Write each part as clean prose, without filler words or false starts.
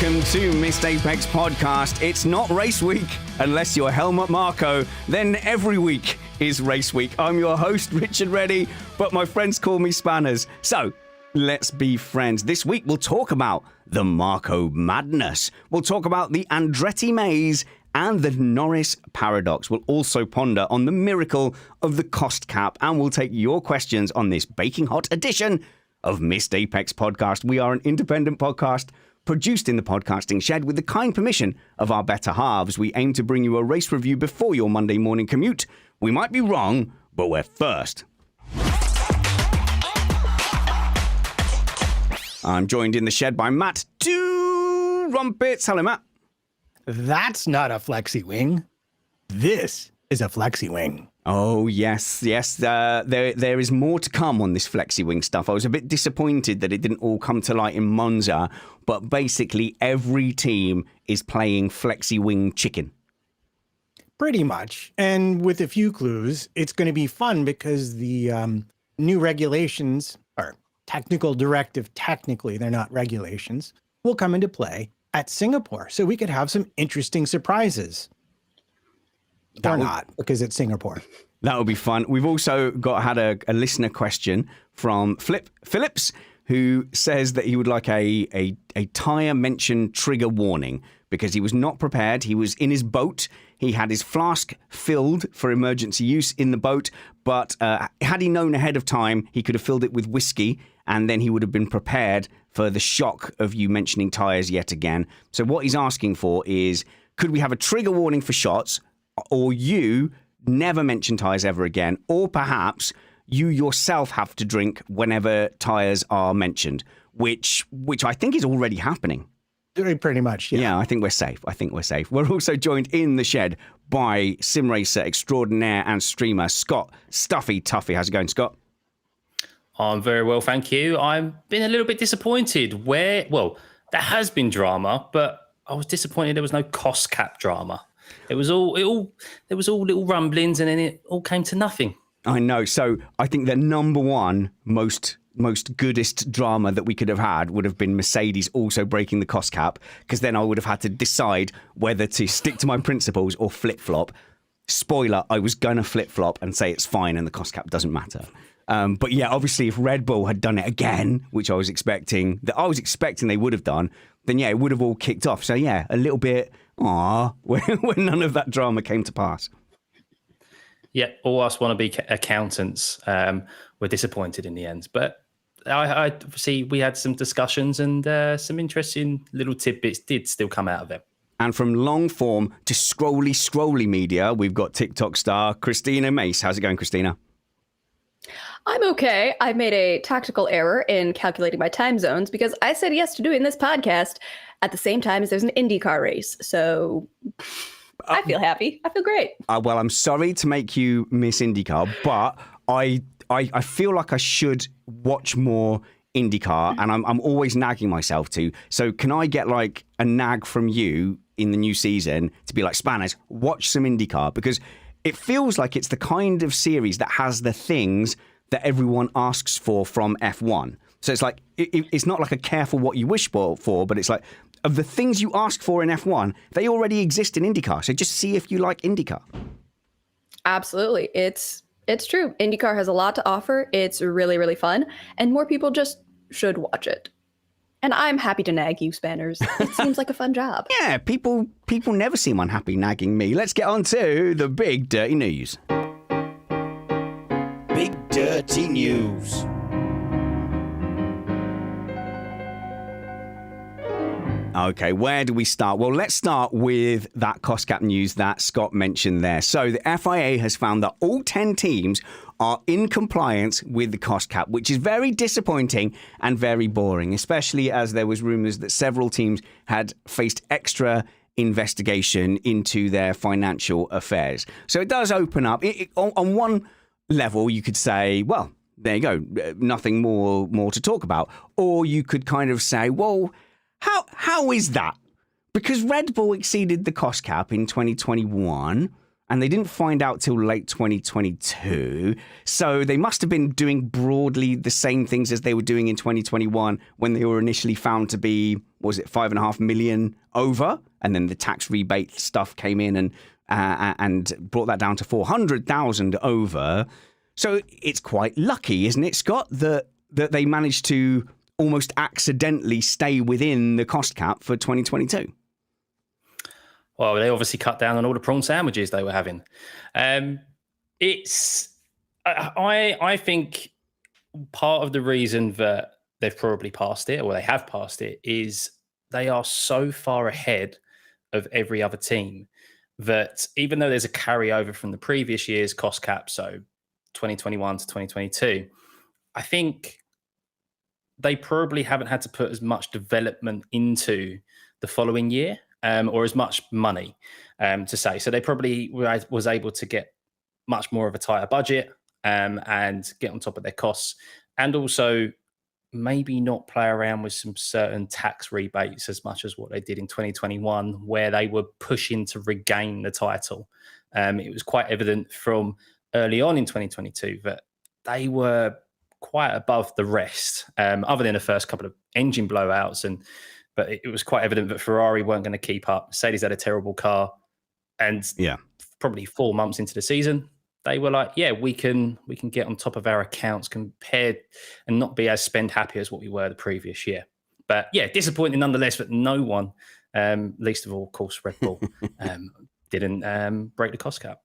welcome to Missed Apex Podcast. It's not race week unless you're Helmut Marko. Then every week is race week. I'm your host, Richard Reddy, but my friends call me Spanners. So let's be friends. This week we'll talk about the Marko madness. We'll talk about the Andretti maze and the Norris paradox. We'll also ponder on the miracle of the cost cap, and we'll take your questions on this baking hot edition of Missed Apex Podcast. We are an independent podcast produced in the podcasting shed with the kind permission of our better halves. We aim to bring you a race review before your Monday morning commute. We might be wrong, but we're first. I'm joined in the shed by Matt Trumpets. Hello, Matt. That's not a flexi wing. This is a flexi wing. Oh, yes. There is more to come on this flexi wing stuff. I was a bit disappointed that it didn't all come to light in Monza, but basically every team is playing flexi wing chicken. Pretty much. And with a few clues, it's going to be fun because the new regulations, or technical directive, technically they're not regulations, will come into play at Singapore. So we could have some interesting surprises. Not, because it's Singapore. That would be fun. We've also had a listener question from Phillips, who says that he would like a tyre mention trigger warning because he was not prepared. He was in his boat. He had his flask filled for emergency use in the boat, but had he known ahead of time, he could have filled it with whiskey, and then he would have been prepared for the shock of you mentioning tyres yet again. So what he's asking for is, could we have a trigger warning for shots, or you never mention tyres ever again, or perhaps you yourself have to drink whenever tyres are mentioned, which I think is already happening. Pretty much, yeah. Yeah, I think we're safe. We're also joined in the shed by sim racer extraordinaire and streamer Scott Tuffey. How's it going, Scott? I'm very well, thank you. I've been a little bit disappointed there has been drama, but I was disappointed there was no cost cap drama. There was all little rumblings, and then it all came to nothing. I know. So I think the number one most goodest drama that we could have had would have been Mercedes also breaking the cost cap, because then I would have had to decide whether to stick to my principles or flip-flop. Spoiler, I was going to flip-flop and say it's fine and the cost cap doesn't matter. But yeah, obviously if Red Bull had done it again, which I was expecting they would have done, then yeah, it would have all kicked off. So yeah, a little bit, when none of that drama came to pass. Yeah, all us wannabe accountants were disappointed in the end. But I see we had some discussions, and some interesting little tidbits did still come out of it. And from long form to scrolly media, we've got TikTok star Cristina Mace. How's it going, Cristina? I'm okay. I made a tactical error in calculating my time zones because I said yes to doing this podcast at the same time as there's an IndyCar race. So I feel happy. I feel great. Well, I'm sorry to make you miss IndyCar, but I feel like I should watch more IndyCar, and I'm always nagging myself to. So can I get like a nag from you in the new season to be like, Spanners, watch some IndyCar? Because it feels like it's the kind of series that has the things that everyone asks for from F1. So it's like, it's not like a careful what you wish for, but it's like, of the things you ask for in F1, they already exist in IndyCar. So just see if you like IndyCar. Absolutely. It's true. IndyCar has a lot to offer. It's really, really fun. And more people just should watch it. And I'm happy to nag you, Spanners. It seems like a fun job. Yeah, people never seem unhappy nagging me. Let's get on to the big dirty news. Big dirty news. Okay, where do we start? Well, let's start with that cost cap news that Scott mentioned there. So the FIA has found that all 10 teams are in compliance with the cost cap, which is very disappointing and very boring, especially as there was rumours that several teams had faced extra investigation into their financial affairs. So it does open up. On one level, you could say, well, there you go, nothing more to talk about. Or you could kind of say, well, how is that? Because Red Bull exceeded the cost cap in 2021, and they didn't find out till late 2022. So they must have been doing broadly the same things as they were doing in 2021 when they were initially found to be, what was it, 5.5 million over, and then the tax rebate stuff came in and brought that down to 400,000 over. So it's quite lucky, isn't it, Scott, that they managed to almost accidentally stay within the cost cap for 2022. Well, they obviously cut down on all the prawn sandwiches they were having. I think part of the reason that they've probably passed it, or they have passed it, is they are so far ahead of every other team that even though there's a carryover from the previous year's cost cap, so 2021 to 2022, I think they probably haven't had to put as much development into the following year, or as much money to say. So they probably was able to get much more of a tighter budget and get on top of their costs, and also maybe not play around with some certain tax rebates as much as what they did in 2021, where they were pushing to regain the title. It was quite evident from early on in 2022 that they were quite above the rest, other than the first couple of engine blowouts. But it was quite evident that Ferrari weren't going to keep up. Mercedes had a terrible car. And probably 4 months into the season, they were like, yeah, we can get on top of our accounts compared and not be as spend happy as what we were the previous year. But yeah, disappointing nonetheless that no one, least of all, of course, Red Bull, didn't break the cost cap.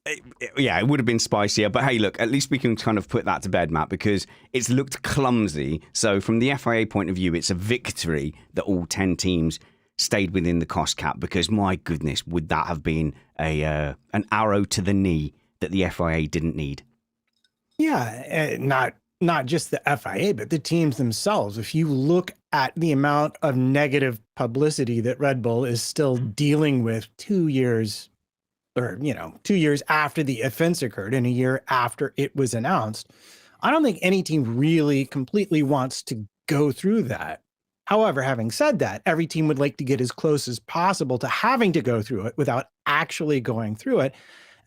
It would have been spicier, but hey, look, at least we can kind of put that to bed, Matt, because it's looked clumsy. So from the FIA point of view, it's a victory that all 10 teams stayed within the cost cap, because my goodness, would that have been an arrow to the knee that the FIA didn't need? Yeah, not just the FIA, but the teams themselves. If you look at the amount of negative publicity that Red Bull is still dealing with 2 years, or 2 years after the offense occurred and a year after it was announced, I don't think any team really completely wants to go through that. However, having said that, every team would like to get as close as possible to having to go through it without actually going through it.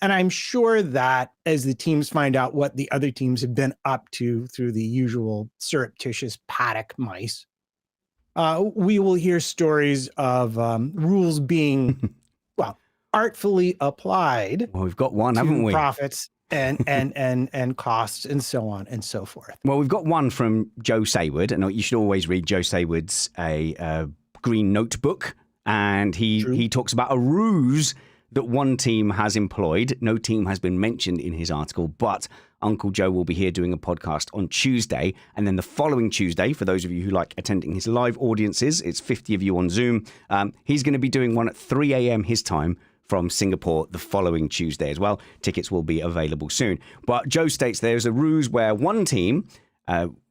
And I'm sure that as the teams find out what the other teams have been up to through the usual surreptitious paddock mice, we will hear stories of rules being, artfully applied. Well, we've got one, haven't we? Profits and costs and so on and so forth. Well, we've got one from Joe Sayward, and you should always read Joe Sayward's green notebook, and he talks about a ruse that one team has employed. No team has been mentioned in his article, but Uncle Joe will be here doing a podcast on Tuesday. And then the following Tuesday, for those of you who like attending his live audiences, it's 50 of you on Zoom. He's going to be doing one at 3 a.m. his time from Singapore the following Tuesday as well. Tickets will be available soon. But Joe states there's a ruse where one team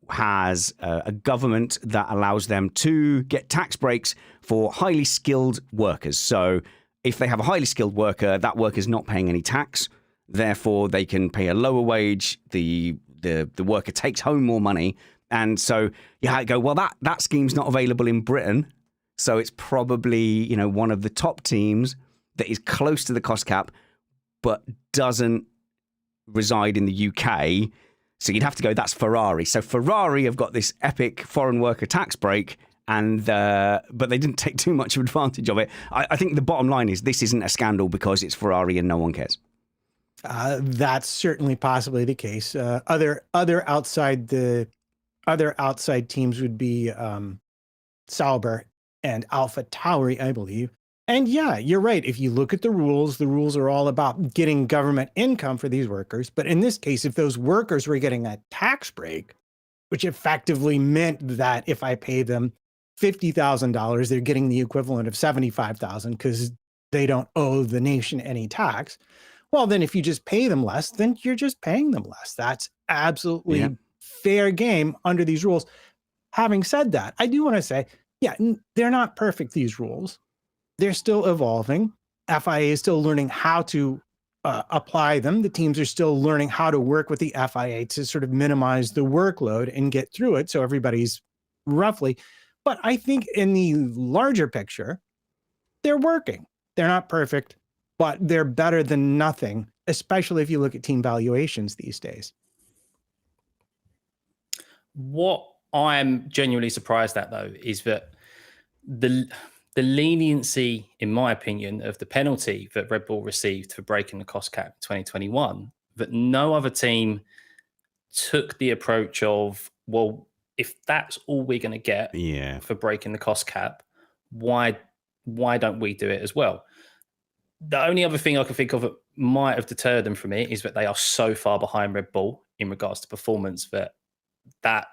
has a government that allows them to get tax breaks for highly skilled workers. So if they have a highly skilled worker, that worker's not paying any tax. Therefore, they can pay a lower wage. The worker takes home more money. And so you go, well, that scheme's not available in Britain. So it's probably, one of the top teams that is close to the cost cap, but doesn't reside in the UK. So you'd have to go, that's Ferrari. So Ferrari have got this epic foreign worker tax break, but they didn't take too much of advantage of it. I think the bottom line is this isn't a scandal because it's Ferrari and no one cares. That's certainly possibly the case. Other outside teams would be Sauber and Alpha Tauri, I believe. And yeah, you're right. If you look at the rules are all about getting government income for these workers. But in this case, if those workers were getting a tax break, which effectively meant that if I pay them $50,000, they're getting the equivalent of $75,000 because they don't owe the nation any tax. Well, then if you just pay them less, then you're just paying them less. That's absolutely fair game under these rules. Having said that, I do want to say, they're not perfect, these rules. They're still evolving. FIA is still learning how to apply them. The teams are still learning how to work with the FIA to sort of minimize the workload and get through it. So everybody's roughly. But I think in the larger picture, they're working. They're not perfect, but they're better than nothing, especially if you look at team valuations these days. What I'm genuinely surprised at, though, is that the leniency, in my opinion, of the penalty that Red Bull received for breaking the cost cap in 2021, that no other team took the approach of, well, if that's all we're going to get for breaking the cost cap, why don't we do it as well? The only other thing I can think of that might have deterred them from it is that they are so far behind Red Bull in regards to performance that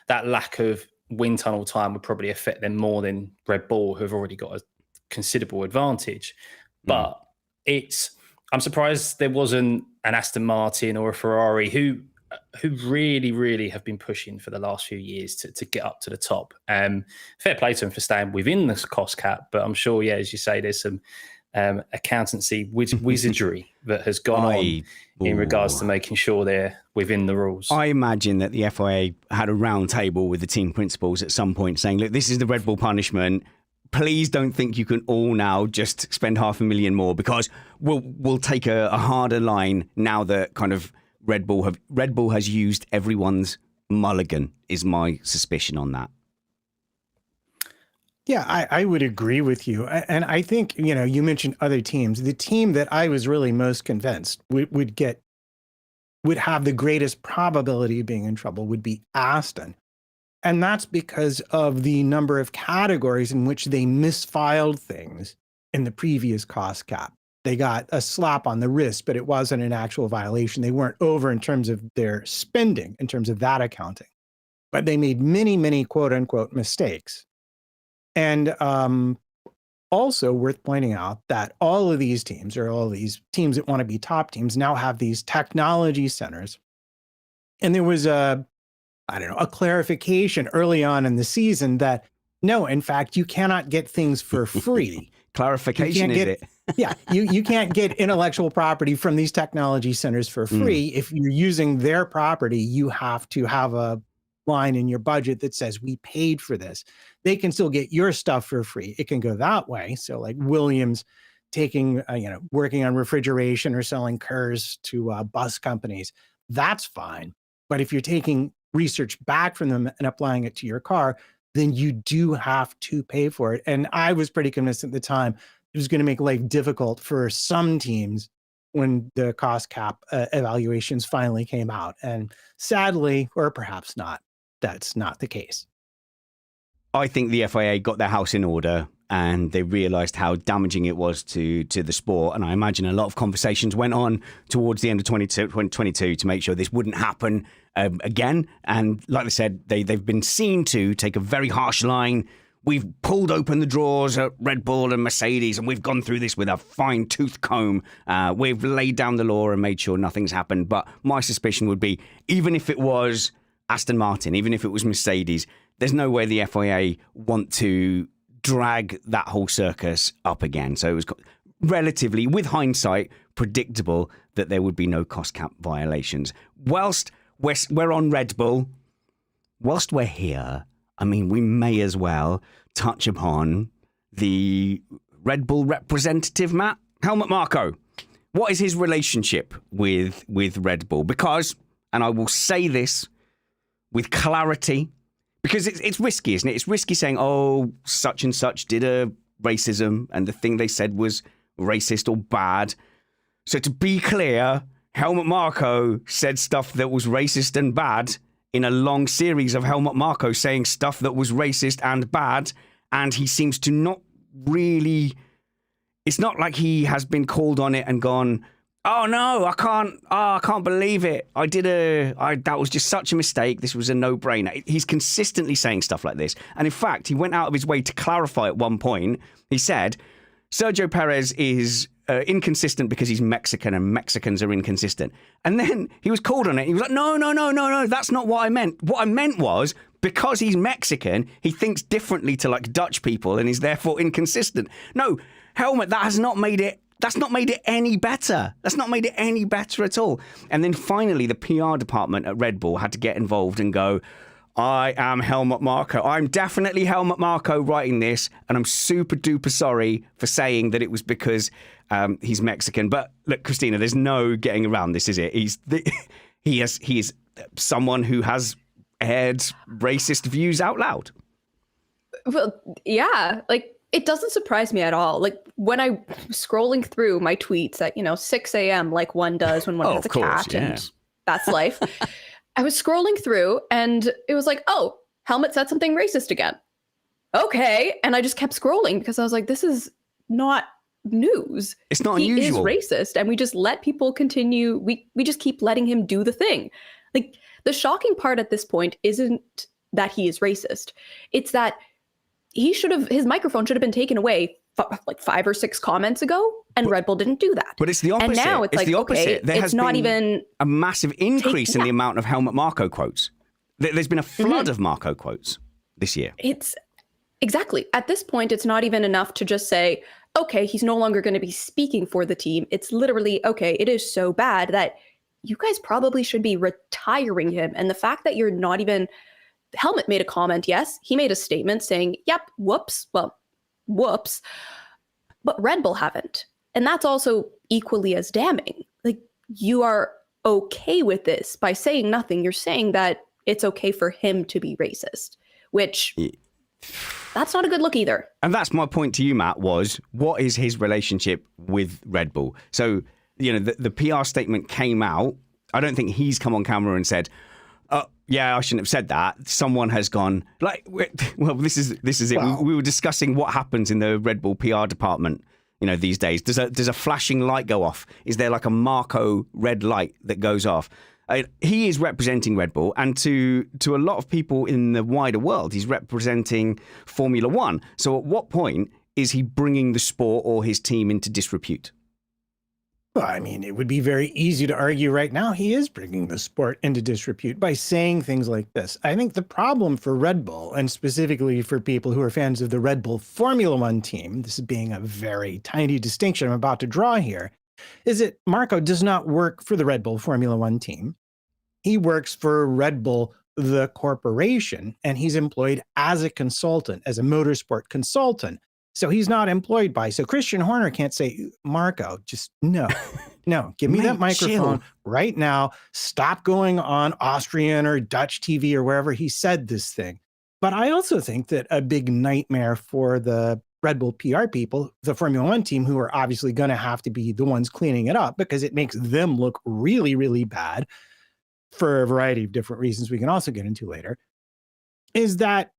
lack of wind tunnel time would probably affect them more than Red Bull, who have already got a considerable advantage. But I'm surprised there wasn't an Aston Martin or a Ferrari who really, really have been pushing for the last few years to get up to the top. Fair play to them for staying within the cost cap, but I'm sure, as you say, there's some accountancy wizardry that has gone on in regards to making sure they're within the rules. I imagine that the FIA had a round table with the team principals at some point saying, look, this is the Red Bull punishment. Please don't think you can all now just spend $500,000 more, because we'll take a harder line now that kind of Red Bull has used everyone's mulligan, is my suspicion on that. Yeah, I would agree with you. And I think, you mentioned other teams. The team that I was really most convinced would have the greatest probability of being in trouble would be Aston. And that's because of the number of categories in which they misfiled things in the previous cost cap. They got a slap on the wrist, but it wasn't an actual violation. They weren't over in terms of their spending, in terms of that accounting. But they made many, many quote unquote mistakes. And also worth pointing out that all of these teams, or all these teams that want to be top teams, now have these technology centers. And there was a clarification early on in the season that, no, in fact, you cannot get things for free. Clarification, is it? Yeah, you can't get intellectual property from these technology centers for free. If you're using their property, you have to have a line in your budget that says we paid for this. They can still get your stuff for free. It can go that way. So like Williams taking, working on refrigeration or selling curs to bus companies, that's fine. But if you're taking research back from them and applying it to your car, then you do have to pay for it. And I was pretty convinced at the time it was going to make life difficult for some teams when the cost cap evaluations finally came out. And sadly, or perhaps not, that's not the case. I think the FIA got their house in order and they realised how damaging it was to the sport. And I imagine a lot of conversations went on towards the end of 2022 to make sure this wouldn't happen again. And like I said, they've been seen to take a very harsh line. We've pulled open the drawers at Red Bull and Mercedes, and we've gone through this with a fine-tooth comb. We've laid down the law and made sure nothing's happened. But my suspicion would be, even if it was Aston Martin, even if it was Mercedes, there's no way the FIA want to drag that whole circus up again. So it was relatively, with hindsight, predictable that there would be no cost cap violations. Whilst we're on Red Bull, whilst we're here, I mean, we may as well touch upon the Red Bull representative, Matt. Helmut Marko. What is his relationship with Red Bull? Because, and I will say this with clarity, because it's risky, isn't it? It's risky saying, oh, such and such did a racism and the thing they said was racist or bad. So to be clear, Helmut Marko said stuff that was racist and bad in a long series of Helmut Marko saying stuff that was racist and bad. And he seems to not really, it's not like he has been called on it and gone, oh no, I can't believe it. That was just such a mistake. This was a no-brainer. He's consistently saying stuff like this. And in fact, he went out of his way to clarify at one point. He said, Sergio Perez is inconsistent because he's Mexican and Mexicans are inconsistent. And then he was called on it. He was like, no, that's not what I meant. What I meant was, because he's Mexican, he thinks differently to like Dutch people and is therefore inconsistent. No, Helmut, that's not made it any better. That's not made it any better at all. And then finally, the PR department at Red Bull had to get involved and go, I am Helmut Marko. I'm definitely Helmut Marko writing this, and I'm super duper sorry for saying that it was because he's Mexican. But look, Cristina, there's no getting around this, is it? He is someone who has aired racist views out loud. Well, yeah, like it doesn't surprise me at all. Like when I was scrolling through my tweets at 6 a.m. like one does when one has a cat, and that's life. I was scrolling through and it was like, oh, Helmut said something racist again. Okay. And I just kept scrolling because I was like, this is not news. It's not unusual. He is racist, and we just let people continue. We just keep letting him do the thing. Like the shocking part at this point isn't that he is racist. It's that his microphone should have been taken away like 5 or 6 comments ago, and Red Bull didn't do that. But it's the opposite. And now it's like, the opposite. okay, there has not been even a massive increase in the amount of Helmut Marko quotes. There's been a flood of Marko quotes this year. It's exactly. At this point, it's not even enough to just say, okay, he's no longer going to be speaking for the team. It's literally, okay, it is so bad that you guys probably should be retiring him. And the fact that you're not even... Helmut made a comment, yes. He made a statement saying, yep, whoops. Well, whoops. But Red Bull haven't. And that's also equally as damning. Like, you are okay with this by saying nothing. You're saying that it's okay for him to be racist, which that's not a good look either. And that's my point to you, Matt, was what is his relationship with Red Bull? So, the PR statement came out. I don't think he's come on camera and said, yeah, I shouldn't have said that. Someone has gone like, well, this is it. Wow. We were discussing what happens in the Red Bull PR department, these days. Does a flashing light go off? Is there like a Marko red light that goes off? He is representing Red Bull, and to a lot of people in the wider world, he's representing Formula One. So at what point is he bringing the sport or his team into disrepute? Well, I mean, it would be very easy to argue right now he is bringing the sport into disrepute by saying things like this. I think the problem for Red Bull, and specifically for people who are fans of the Red Bull Formula One team, this being a very tiny distinction I'm about to draw here, is that Marko does not work for the Red Bull Formula One team. He works for Red Bull, the corporation, and he's employed as a consultant, as a motorsport consultant. So he's not employed by. So Christian Horner can't say, Marko, just no, give me that microphone right now. Stop going on Austrian or Dutch TV or wherever he said this thing. But I also think that a big nightmare for the Red Bull PR people, the Formula One team, who are obviously going to have to be the ones cleaning it up because it makes them look really, really bad for a variety of different reasons we can also get into later, is that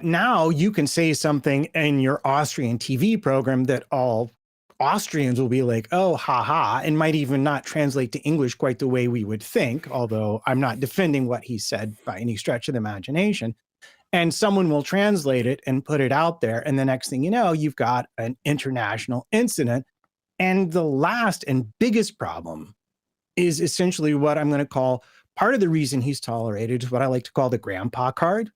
now you can say something in your Austrian TV program that all Austrians will be like, oh, haha, and might even not translate to English quite the way we would think, although I'm not defending what he said by any stretch of the imagination. And someone will translate it and put it out there. And the next thing you know, you've got an international incident. And the last and biggest problem is essentially what I'm going to call part of the reason he's tolerated is what I like to call the grandpa card.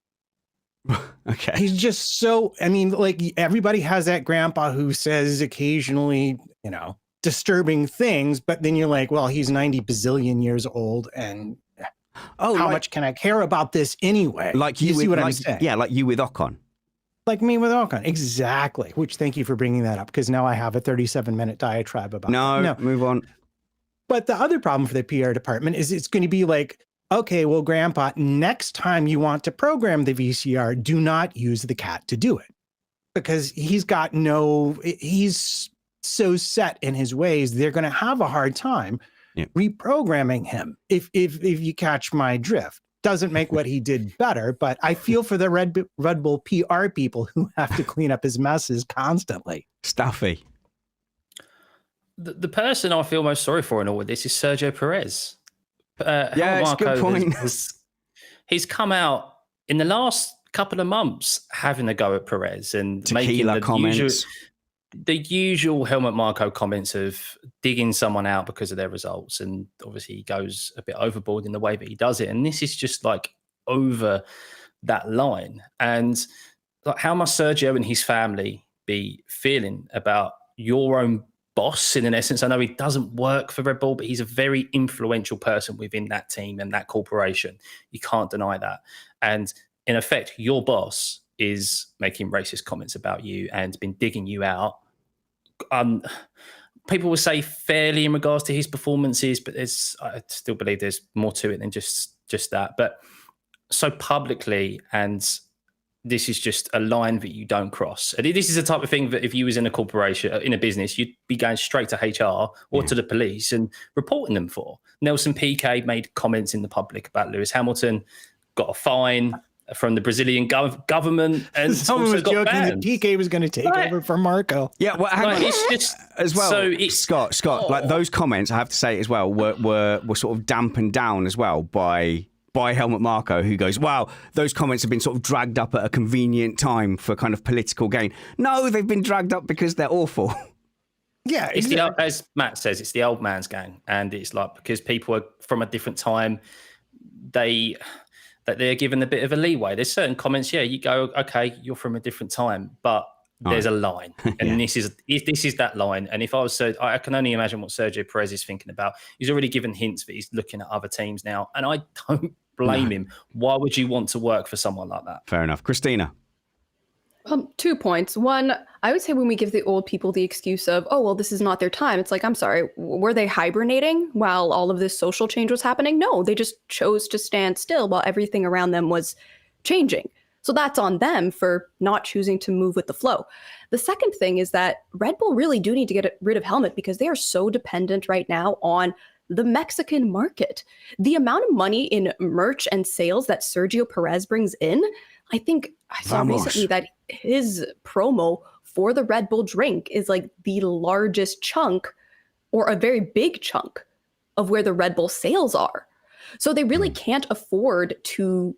Okay. He's just so, I mean, like everybody has that grandpa who says occasionally, disturbing things, but then you're like, well, he's 90 bazillion years old and how much can I care about this anyway? Like you see with, what I'm saying? Yeah, like you with Ocon. Like me with Ocon. Exactly. Which thank you for bringing that up because now I have a 37-minute diatribe about No, move on. But the other problem for the PR department is it's going to be like, okay, well, Grandpa, next time you want to program the VCR, do not use the cat to do it. Because he's so set in his ways, they're going to have a hard time reprogramming him, if you catch my drift. Doesn't make what he did better, but I feel for the Red Bull PR people who have to clean up his messes constantly. Stuffey. The person I feel most sorry for in all of this is Sergio Perez. It's a good point. He's come out in the last couple of months having a go at Perez and making the usual Helmut Marko comments of digging someone out because of their results. And obviously he goes a bit overboard in the way that he does it. And this is just like over that line. And like, how must Sergio and his family be feeling about your own boss in an essence. I know he doesn't work for Red Bull, but he's a very influential person within that team and that corporation. You can't deny that. And in effect, your boss is making racist comments about you and been digging you out. People will say fairly in regards to his performances, but I still believe there's more to it than just that. But so publicly, and this is just a line that you don't cross. And this is the type of thing that if you was in a corporation, in a business, you'd be going straight to HR or to the police and reporting them for. Nelson Piquet made comments in the public about Lewis Hamilton, got a fine from the Brazilian government, and someone was joking banned. that Piquet was going to take over for Marco. Yeah, well, hang on. It's just as well, so it's, Scott, like those comments, I have to say as well, were sort of dampened down as well by Helmut Marko, who goes, wow, those comments have been sort of dragged up at a convenient time for kind of political gain. No, they've been dragged up because they're awful. Yeah, it's exactly. as Matt says, it's the old man's gang, and it's like because people are from a different time, that they're given a bit of a leeway. There's certain comments, you go, okay, you're from a different time, but there's a line, and this is that line. And if I was I can only imagine what Sergio Perez is thinking about. He's already given hints that he's looking at other teams now, and I don't blame him. Why would you want to work for someone like that? Fair enough. Christina. 2 points. One, I would say when we give the old people the excuse of, oh, well, this is not their time. It's like, I'm sorry, were they hibernating while all of this social change was happening? No, they just chose to stand still while everything around them was changing. So that's on them for not choosing to move with the flow. The second thing is that Red Bull really do need to get rid of Helmut because they are so dependent right now on the Mexican market. The amount of money in merch and sales that Sergio Perez brings in, I think I saw recently that his promo for the Red Bull drink is like the largest chunk or a very big chunk of where the Red Bull sales are. So they really can't afford to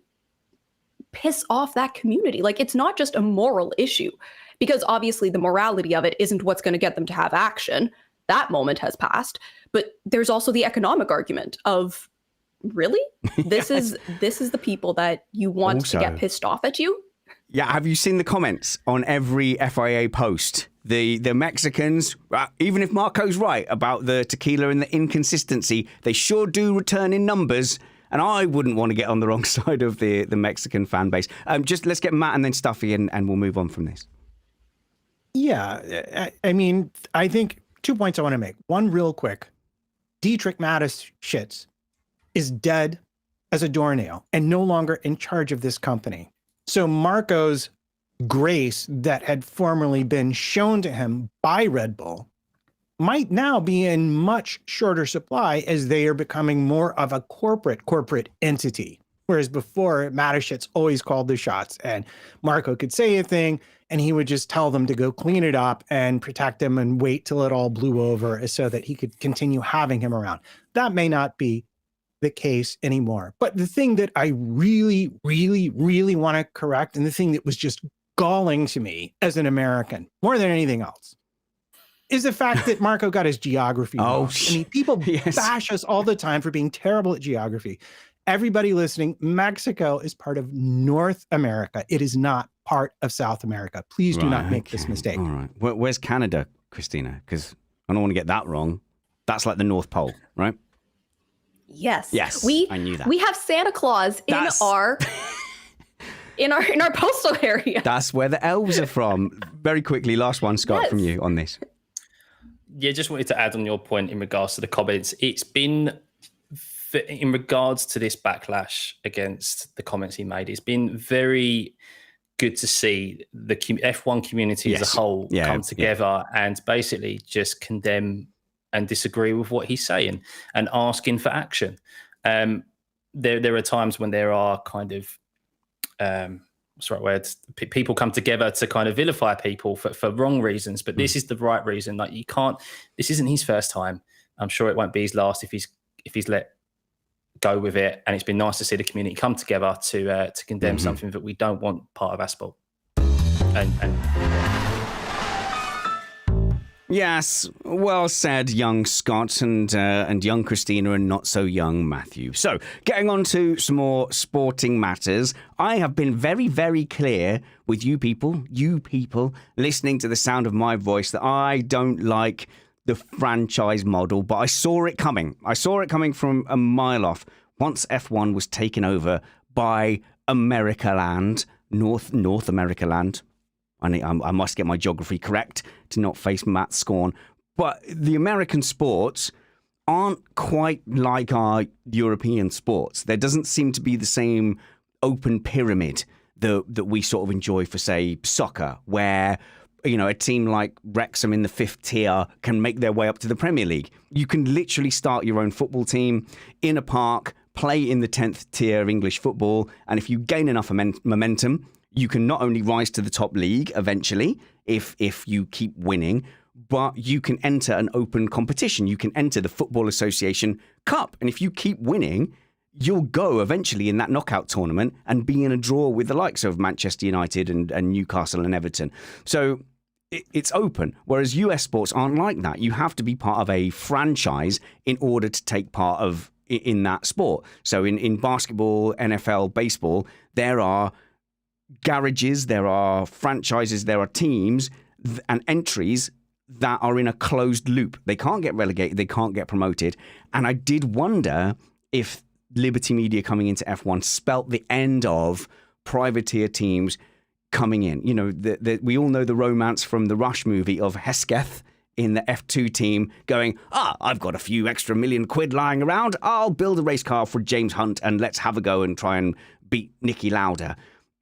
piss off that community. Like, it's not just a moral issue, because obviously the morality of it isn't what's going to get them to have action. That moment has passed. But there's also the economic argument of, really? This is the people that you want to get pissed off at you? Yeah, have you seen the comments on every FIA post? The Mexicans, even if Marco's right about the tequila and the inconsistency, they sure do return in numbers. And I wouldn't want to get on the wrong side of the Mexican fan base. Just let's get Matt and then Stuffey, and we'll move on from this. Yeah, I mean, I think 2 points I want to make. One real quick. Dietrich Mateschitz is dead as a doornail and no longer in charge of this company. So Marco's grace that had formerly been shown to him by Red Bull might now be in much shorter supply as they are becoming more of a corporate entity. Whereas before, Mateschitz always called the shots, and Marco could say a thing and he would just tell them to go clean it up and protect him and wait till it all blew over so that he could continue having him around. That may not be the case anymore. But the thing that I really, really, really want to correct, and the thing that was just galling to me as an American, more than anything else, is the fact that Marco got his geography wrong. I mean, people bash us all the time for being terrible at geography. Everybody listening, Mexico is part of North America. It is not part of South America. Please do not make this mistake. All right. Where's Canada, Christina? Because I don't want to get that wrong. That's like the North Pole, right? Yes. I knew that. We have Santa Claus in our postal area. That's where the elves are from. Very quickly, last one, Scott, from you on this. Yeah, just wanted to add on your point in regards to the comments. It's been, in regards to this backlash against the comments he made, it's been very good to see the F1 community as a whole come together and basically just condemn and disagree with what he's saying and asking for action. There are times when there are kind of, what's the right word? People come together to kind of vilify people for wrong reasons, but this is the right reason. Like, you can't, this isn't his first time. I'm sure it won't be his last if he's let go with it. And it's been nice to see the community come together to condemn something that we don't want part of our sport. Yes, well said, young Scott and young Christina and not so young Matthew. So, getting on to some more sporting matters, I have been very, very clear with you people listening to the sound of my voice that I don't like the franchise model, but I saw it coming. I saw it coming from a mile off once F1 was taken over by America Land, North America Land. I must get my geography correct to not face Matt's scorn. But the American sports aren't quite like our European sports. There doesn't seem to be the same open pyramid that we sort of enjoy for, say, soccer, where a team like Wrexham in the 5th tier can make their way up to the Premier League. You can literally start your own football team in a park, play in the 10th tier of English football, and if you gain enough momentum, you can not only rise to the top league eventually, if you keep winning, but you can enter an open competition. You can enter the Football Association Cup. And if you keep winning, you'll go eventually in that knockout tournament and be in a draw with the likes of Manchester United and Newcastle and Everton. So it's open, whereas US sports aren't like that. You have to be part of a franchise in order to take part in that sport. So in basketball, NFL, baseball, there are garages, there are franchises, there are teams and entries that are in a closed loop. They can't get relegated, they can't get promoted. And I did wonder if Liberty Media coming into F1 spelt the end of privateer teams coming in. We all know the romance from the Rush movie of Hesketh in the F2 team going, I've got a few extra £1 million lying around. I'll build a race car for James Hunt and let's have a go and try and beat Niki Lauda.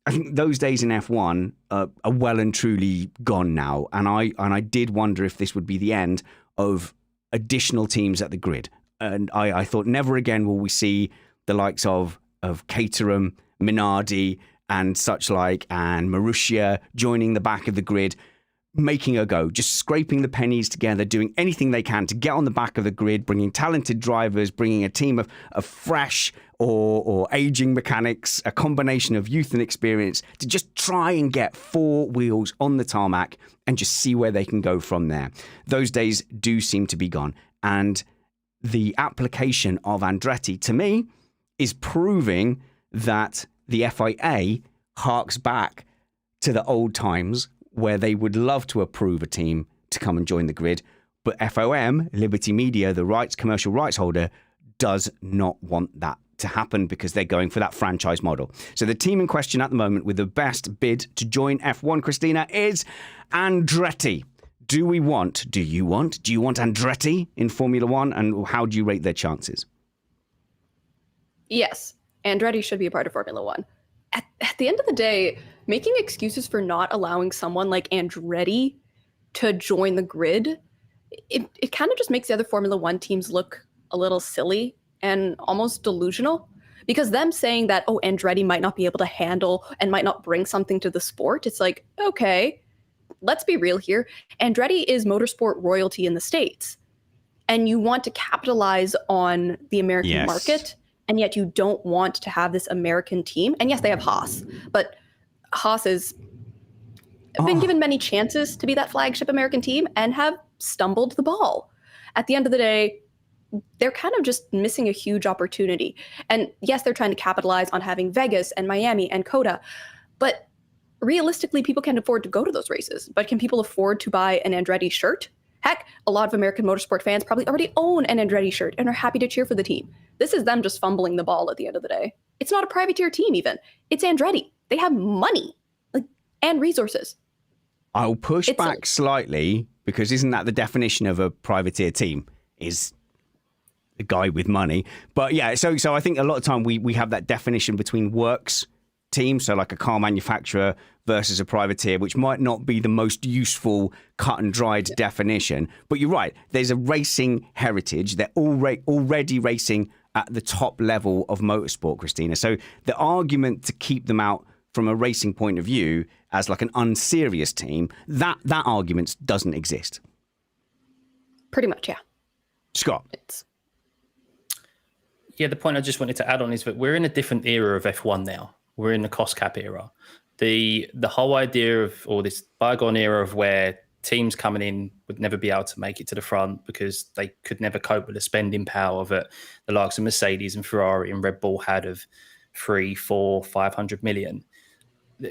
I think those days in F1 are well and truly gone now. And I did wonder if this would be the end of additional teams at the grid. And I thought never again will we see the likes of Caterham, Minardi and such like, and Marussia joining the back of the grid, making a go, just scraping the pennies together, doing anything they can to get on the back of the grid, bringing talented drivers, bringing a team of fresh or aging mechanics, a combination of youth and experience to just try and get 4 wheels on the tarmac and just see where they can go from there. Those days do seem to be gone. And the application of Andretti, to me, is proving that the FIA harks back to the old times where they would love to approve a team to come and join the grid. But FOM, Liberty Media, the commercial rights holder, does not want that to happen because they're going for that franchise model. So the team in question at the moment with the best bid to join F1, Cristina, is Andretti. Do you want Andretti in Formula One? And how do you rate their chances? Yes, Andretti should be a part of Formula One. At the end of the day, making excuses for not allowing someone like Andretti to join the grid, it kind of just makes the other Formula One teams look a little silly and almost delusional. Because them saying that, Andretti might not be able to handle and might not bring something to the sport, it's like, okay, let's be real here. Andretti is motorsport royalty in the States. And you want to capitalize on the American market, and yet you don't want to have this American team. And yes, they have Haas, but Haas has been given many chances to be that flagship American team and have stumbled the ball. At the end of the day, they're kind of just missing a huge opportunity. And yes, they're trying to capitalize on having Vegas and Miami and COTA, but realistically, people can't afford to go to those races. But can people afford to buy an Andretti shirt? Heck, a lot of American motorsport fans probably already own an Andretti shirt and are happy to cheer for the team. This is them just fumbling the ball at the end of the day. It's not a privateer team even. It's Andretti. They have money and resources. I'll push back slightly because isn't that the definition of a privateer team? Is a guy with money. But yeah, so I think a lot of time we have that definition between works team, so like a car manufacturer versus a privateer, which might not be the most useful cut and dried definition. But you're right, there's a racing heritage. They're already racing at the top level of motorsport, Cristina. So the argument to keep them out from a racing point of view as like an unserious team, that argument doesn't exist. Pretty much, yeah. Scott. Yeah, the point I just wanted to add on is that we're in a different era of F1 now. We're in the cost cap era. The whole idea of, or this bygone era of where teams coming in would never be able to make it to the front because they could never cope with the spending power that the likes of Mercedes and Ferrari and Red Bull had of 300, 400, 500 million.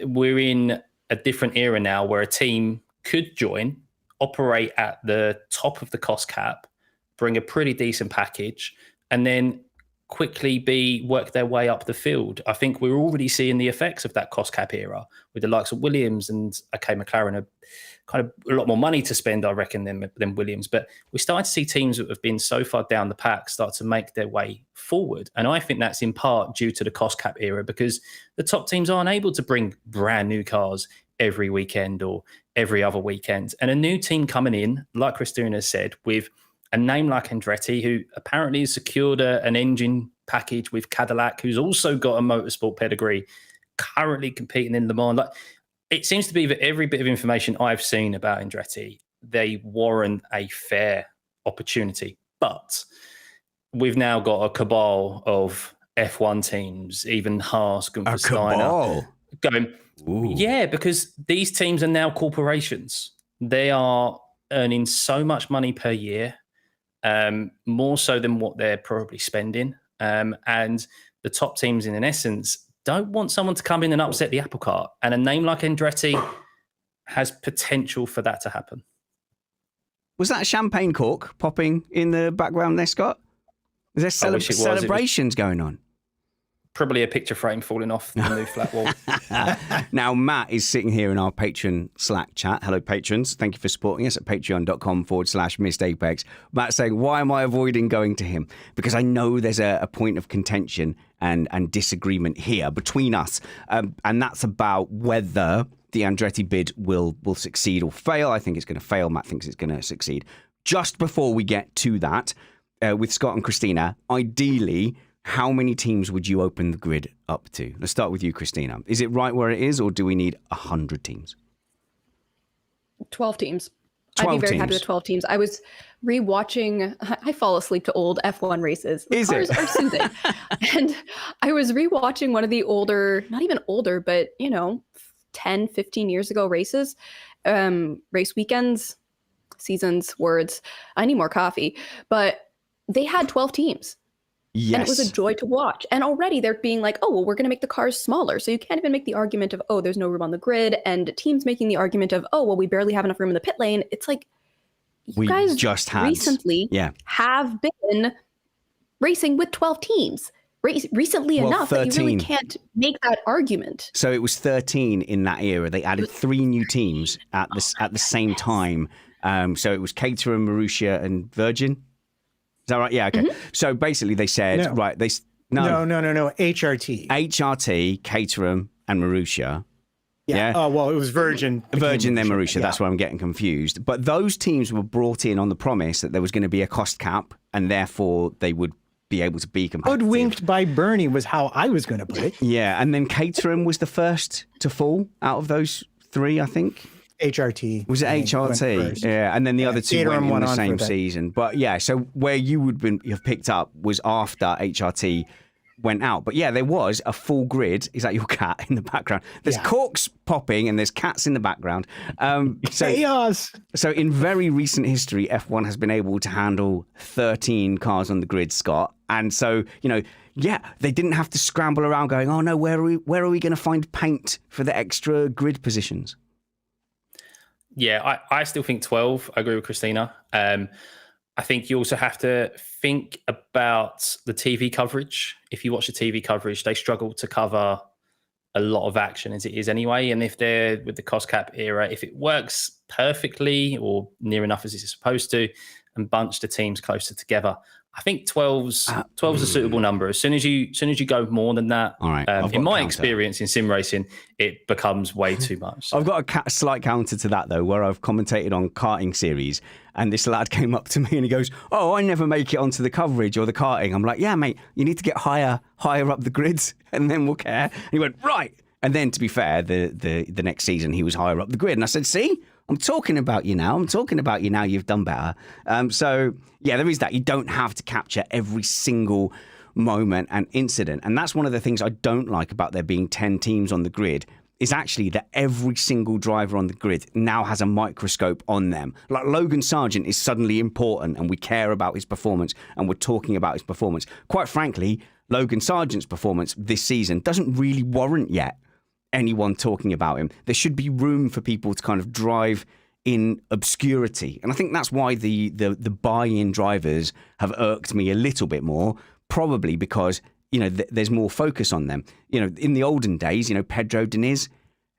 We're in a different era now where a team could join operate at the top of the cost cap, bring a pretty decent package, and then quickly work their way up the field. I think we're already seeing the effects of that cost cap era with the likes of Williams and McLaren are kind of a lot more money to spend, I reckon, than Williams. But we're starting to see teams that have been so far down the pack start to make their way forward. And I think that's in part due to the cost cap era, because the top teams aren't able to bring brand new cars every weekend or every other weekend. And a new team coming in, like Cristina said, with a name like Andretti, who apparently has secured an engine package with Cadillac, who's also got a motorsport pedigree, currently competing in Le Mans. Like, it seems to be that every bit of information I've seen about Andretti, they warrant a fair opportunity. But we've now got a cabal of F1 teams, even Haas, Gunther Steiner, going, Ooh. yeah, because these teams are now corporations. They are earning so much money per year, more so than what they're probably spending. And the top teams, in essence, don't want someone to come in and upset the apple cart. And a name like Andretti has potential for that to happen. Was that a champagne cork popping in the background there, Scott? Is there celebrations going on? Probably a picture frame falling off the new flat wall. Now, Matt is sitting here in our Patreon Slack chat. Hello, patrons. Thank you for supporting us at patreon.com/missedapex. Matt saying, why am I avoiding going to him? Because I know there's a point of contention and disagreement here between us. And that's about whether the Andretti bid will succeed or fail. I think it's going to fail. Matt thinks it's going to succeed. Just before we get to that, with Scott and Cristina, ideally, how many teams would you open the grid up to? Let's start with you, Cristina. Is it right where it is, or do we need 100 teams? 12 teams. 12 I'd be very teams. happy with 12 teams. I was rewatching, I fall asleep to old F1 races. The cars are soothing. And I was rewatching one of the older, not even older, but, 10, 15 years ago races, race weekends, seasons, words. I need more coffee. But they had 12 teams. Yes. And it was a joy to watch. And already they're being like, oh, well, we're going to make the cars smaller. So you can't even make the argument of, oh, there's no room on the grid. And teams making the argument of, oh, well, we barely have enough room in the pit lane. It's like, you guys just recently have been racing with 12 teams. Recently enough 13. That you really can't make that argument. So it was 13 in that era. They added 3 new teams at the same time. So it was Caterham, Marussia, and Virgin. Is that right? Yeah, okay. Mm-hmm. So basically they said, No, HRT, Caterham, and Marussia. Yeah. Oh, well, it was Virgin. Virgin, then Marussia. Yeah. That's where I'm getting confused. But those teams were brought in on the promise that there was going to be a cost cap, and therefore they would be able to be competitive. Hoodwinked by Bernie was how I was going to put it. Yeah, and then Caterham was the first to fall out of those 3, I think. HRT. Was it HRT? Yeah, and then the other 2 went in the same season. But yeah, so where you would have picked up was after HRT went out. But yeah, there was a full grid. Is that your cat in the background? There's corks popping and there's cats in the background. Chaos! So in very recent history, F1 has been able to handle 13 cars on the grid, Scott. And so, they didn't have to scramble around going, oh no, where are we going to find paint for the extra grid positions? Yeah, I still think 12. I agree with Cristina. I think you also have to think about the TV coverage. If you watch the TV coverage, they struggle to cover a lot of action as it is anyway. And if they're with the cost cap era, if it works perfectly or near enough as it's supposed to, and bunch the teams closer together, I think 12's a suitable number. As soon as you go more than that, all right, in my experience in sim racing, it becomes way too much. I've got a slight counter to that, though, where I've commentated on karting series, and this lad came up to me and he goes, oh, I never make it onto the coverage or the karting. I'm like, yeah, mate, you need to get higher up the grids, and then we'll care. And he went, right. And then, to be fair, the next season, he was higher up the grid. And I said, see? I'm talking about you now. You've done better. So, yeah, there is that. You don't have to capture every single moment and incident. And that's one of the things I don't like about there being 10 teams on the grid, is actually that every single driver on the grid now has a microscope on them. Like Logan Sargent is suddenly important and we care about his performance and we're talking about his performance. Quite frankly, Logan Sargent's performance this season doesn't really warrant yet anyone talking about him. There should be room for people to kind of drive in obscurity. And I think that's why the Buyin Drivers have irked me a little bit more, probably because, there's more focus on them. In the olden days, Pedro Diniz,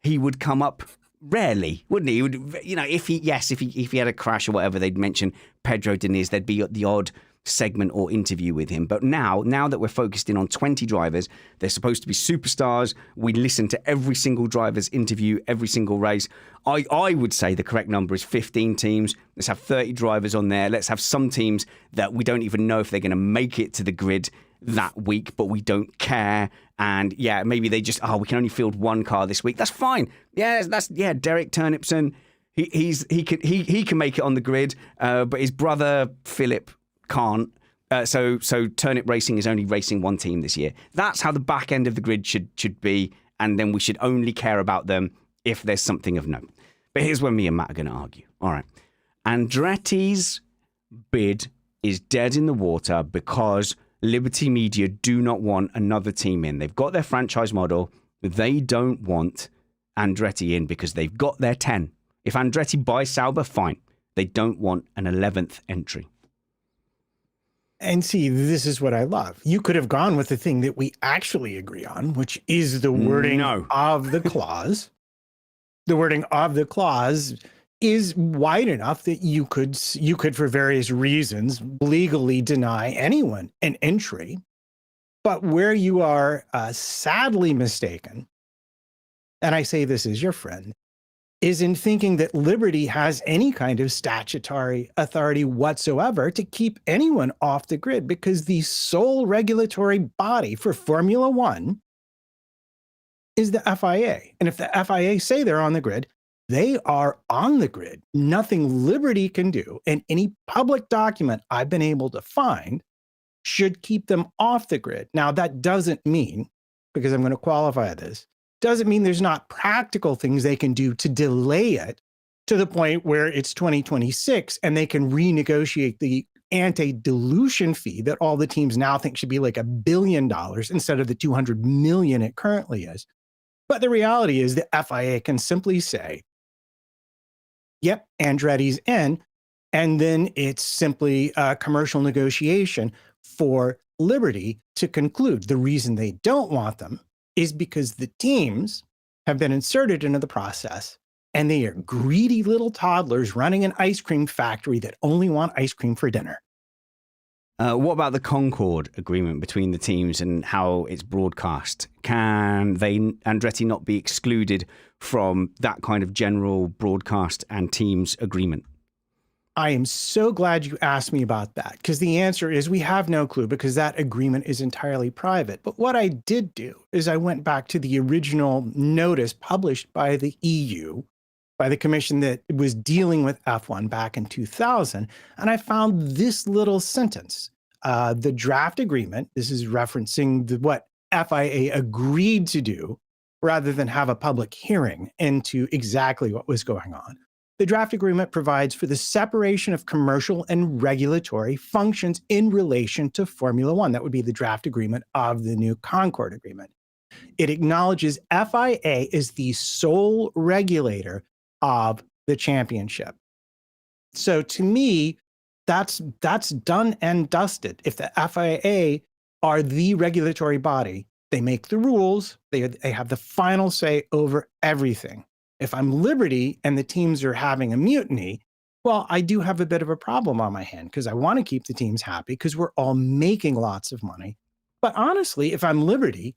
he would come up rarely, wouldn't he? He would, if he had a crash or whatever, they'd mention Pedro Diniz, there'd be the odd segment or interview with him. But now that we're focused in on 20 drivers, they're supposed to be superstars. We listen to every single driver's interview, every single race. I would say the correct number is 15 teams. Let's have 30 drivers on there. Let's have some teams that we don't even know if they're going to make it to the grid that week, but we don't care. And maybe they just, we can only field one car this week. That's fine. Derek Turnipson, he can make it on the grid, but his brother Philip can't. So Turnip Racing is only racing one team this year. That's how the back end of the grid should be, and then we should only care about them if there's something of note. But here's where me and Matt are going to argue. All right. Andretti's bid is dead in the water because Liberty Media do not want another team in. They've got their franchise model. They don't want Andretti in because they've got their 10. If Andretti buys Sauber, fine. They don't want an 11th entry. And see, this is what I love. You could have gone with the thing that we actually agree on, which is the wording of the clause. The wording of the clause is wide enough that you could, for various reasons, legally deny anyone an entry. But where you are sadly mistaken, and I say this as your friend, is in thinking that Liberty has any kind of statutory authority whatsoever to keep anyone off the grid, because the sole regulatory body for Formula One is the FIA. And if the FIA say they're on the grid, they are on the grid. Nothing Liberty can do, and any public document I've been able to find should keep them off the grid. Now, that doesn't mean, because I'm going to qualify this, doesn't mean there's not practical things they can do to delay it to the point where it's 2026 and they can renegotiate the anti-dilution fee that all the teams now think should be like $1 billion instead of the $200 million it currently is. But the reality is the FIA can simply say, yep, Andretti's in, and then it's simply a commercial negotiation for Liberty to conclude. The reason they don't want them is because the teams have been inserted into the process and they are greedy little toddlers running an ice cream factory that only want ice cream for dinner. What about the Concord agreement between the teams and how it's broadcast? Can Andretti not be excluded from that kind of general broadcast and teams agreement? I am so glad you asked me about that, because the answer is we have no clue, because that agreement is entirely private. But what I did do is I went back to the original notice published by the EU, by the commission that was dealing with F1 back in 2000, and I found this little sentence. The draft agreement, this is referencing what FIA agreed to do rather than have a public hearing into exactly what was going on. The draft agreement provides for the separation of commercial and regulatory functions in relation to Formula One. That would be the draft agreement of the new Concord agreement. It acknowledges FIA is the sole regulator of the championship. So to me, that's done and dusted. If the FIA are the regulatory body, they make the rules, they have the final say over everything. If I'm Liberty and the teams are having a mutiny, well, I do have a bit of a problem on my hand, because I want to keep the teams happy because we're all making lots of money. But honestly, if I'm Liberty,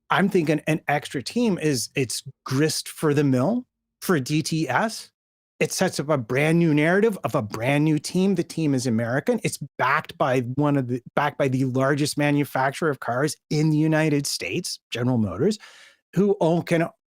I'm thinking an extra team it's grist for the mill for DTS. It sets up a brand new narrative of a brand new team. The team is American. It's backed by the largest manufacturer of cars in the United States, General Motors, who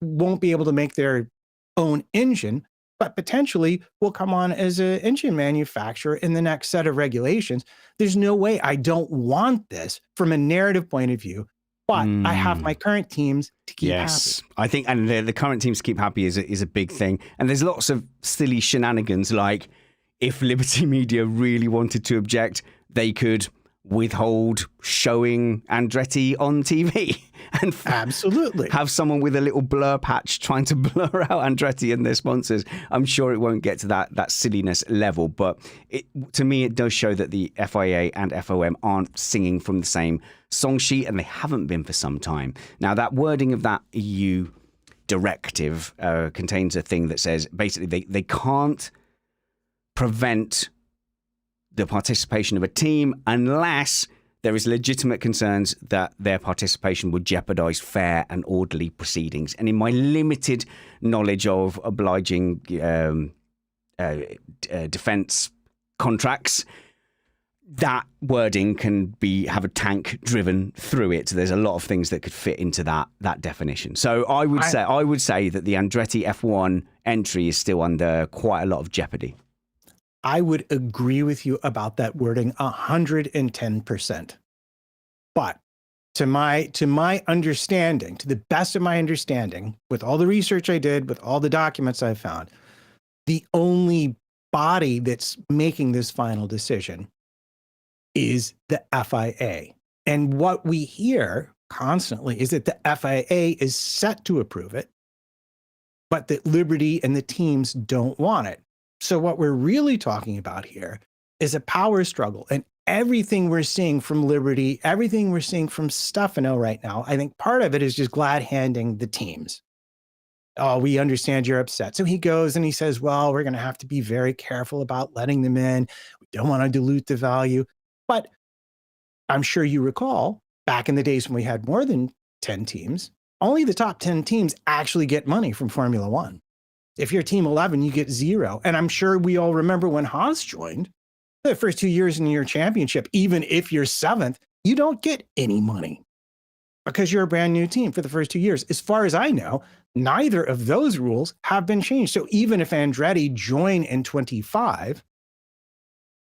won't be able to make their own engine, but potentially will come on as an engine manufacturer in the next set of regulations. There's no way I don't want this from a narrative point of view, but I have my current teams to keep happy. I think, and the current teams to keep happy is a big thing. And there's lots of silly shenanigans, like if Liberty Media really wanted to object, they could withhold showing Andretti on TV and Absolutely. have someone with a little blur patch trying to blur out Andretti and their sponsors. I'm sure it won't get to that silliness level, but to me it does show that the FIA and FOM aren't singing from the same song sheet, and they haven't been for some time. Now, that wording of that EU directive contains a thing that says basically they can't prevent the participation of a team unless there is legitimate concerns that their participation would jeopardize fair and orderly proceedings. And in my limited knowledge of obliging defense contracts, that wording can have a tank driven through it. So there's a lot of things that could fit into that definition. So I would say that the Andretti F1 entry is still under quite a lot of jeopardy. I would agree with you about that wording 110%. But to my understanding, to the best of my understanding, with all the research I did, with all the documents I found, the only body that's making this final decision is the FIA. And what we hear constantly is that the FIA is set to approve it, but that Liberty and the teams don't want it. So what we're really talking about here is a power struggle, and everything we're seeing from Liberty, everything we're seeing from Stuffey right now, I think part of it is just glad-handing the teams. Oh, we understand you're upset. So he goes and he says, well, we're going to have to be very careful about letting them in. We don't want to dilute the value. But I'm sure you recall back in the days when we had more than 10 teams, only the top 10 teams actually get money from Formula One. If you're team 11, you get 0. And I'm sure we all remember when Haas joined, the first 2 years in your championship, even if you're 7th, you don't get any money because you're a brand new team for the first 2 years. As far as I know, neither of those rules have been changed. So even if Andretti join in 25,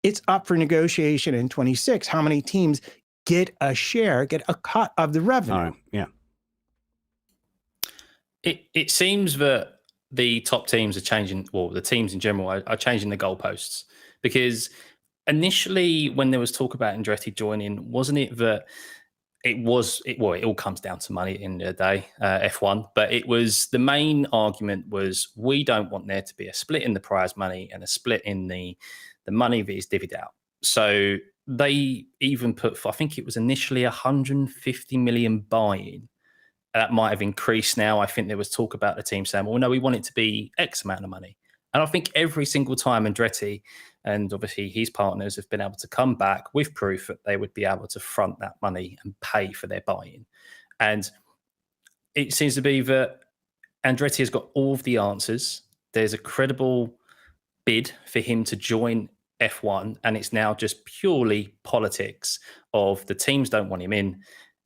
it's up for negotiation in 26. How many teams get a share, get a cut of the revenue? All right. Yeah. It seems that the top teams are changing, well, the teams in general are changing the goalposts, because initially when there was talk about Andretti joining, wasn't it that it all comes down to money in the day, F1, but it was, the main argument was, we don't want there to be a split in the prize money and a split in the money that is divvied out. So they even put, I think it was initially 150 million buy-in. That might have increased now. I think there was talk about the team saying, well, no, we want it to be X amount of money. And I think every single time Andretti and obviously his partners have been able to come back with proof that they would be able to front that money and pay for their buy-in. And it seems to be that Andretti has got all of the answers. There's a credible bid for him to join F1, and it's now just purely politics of the teams don't want him in.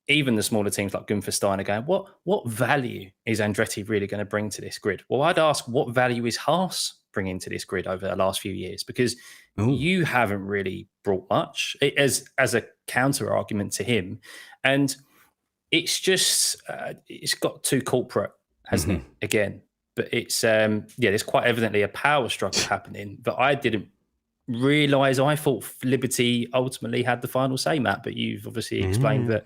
Even the smaller teams like Gunther Steiner going, what value is Andretti really going to bring to this grid? Well, I'd ask, what value is Haas bringing to this grid over the last few years? Because you haven't really brought much as a counter argument to him. And it's just, it's got too corporate, hasn't it? Again, but it's, there's quite evidently a power struggle happening that I didn't realize. I thought Liberty ultimately had the final say, Matt, but you've obviously explained that.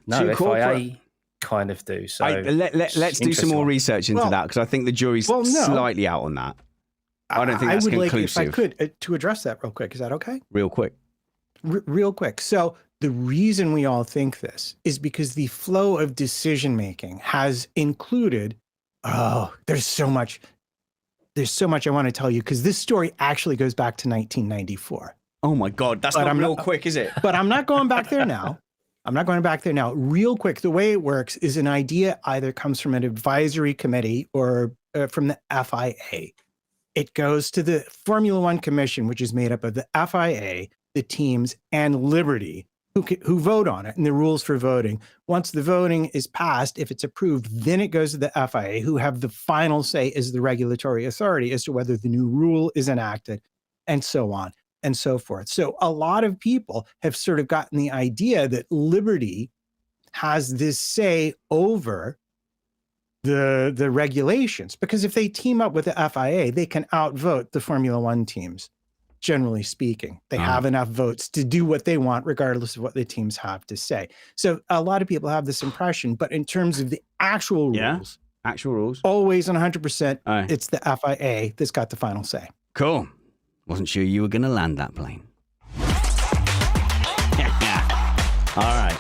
No, FIA kind of do. So let's do some more research into that, because I think the jury's slightly out on that. I don't think that's conclusive. Like, if I could, to address that real quick. Is that okay? Real quick. Real quick. So the reason we all think this is because the flow of decision-making has included, there's so much I want to tell you, because this story actually goes back to 1994. Oh my God, that's not real quick, is it? But I'm not going back there now. Real quick, the way it works is an idea either comes from an advisory committee or from the FIA. It goes to the Formula One Commission, which is made up of the FIA, the teams, and Liberty, who vote on it, and the rules for voting. Once the voting is passed, if it's approved, then it goes to the FIA, who have the final say as the regulatory authority as to whether the new rule is enacted, and so on and so forth. So a lot of people have sort of gotten the idea that Liberty has this say over the regulations, because if they team up with the FIA, they can outvote the Formula One teams. generally speaking. They have enough votes to do what they want, regardless of what the teams have to say. So a lot of people have this impression, but in terms of the actual rules, always 100%, it's the FIA that's got the final say. Cool. Wasn't sure you were going to land that plane. All right.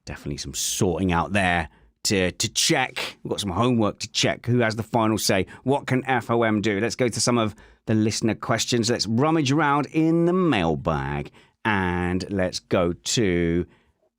Definitely some sorting out there to check. We've got some homework to check. Who has the final say? What can FOM do? Let's go to some of the listener questions. Let's rummage around in the mailbag. And let's go to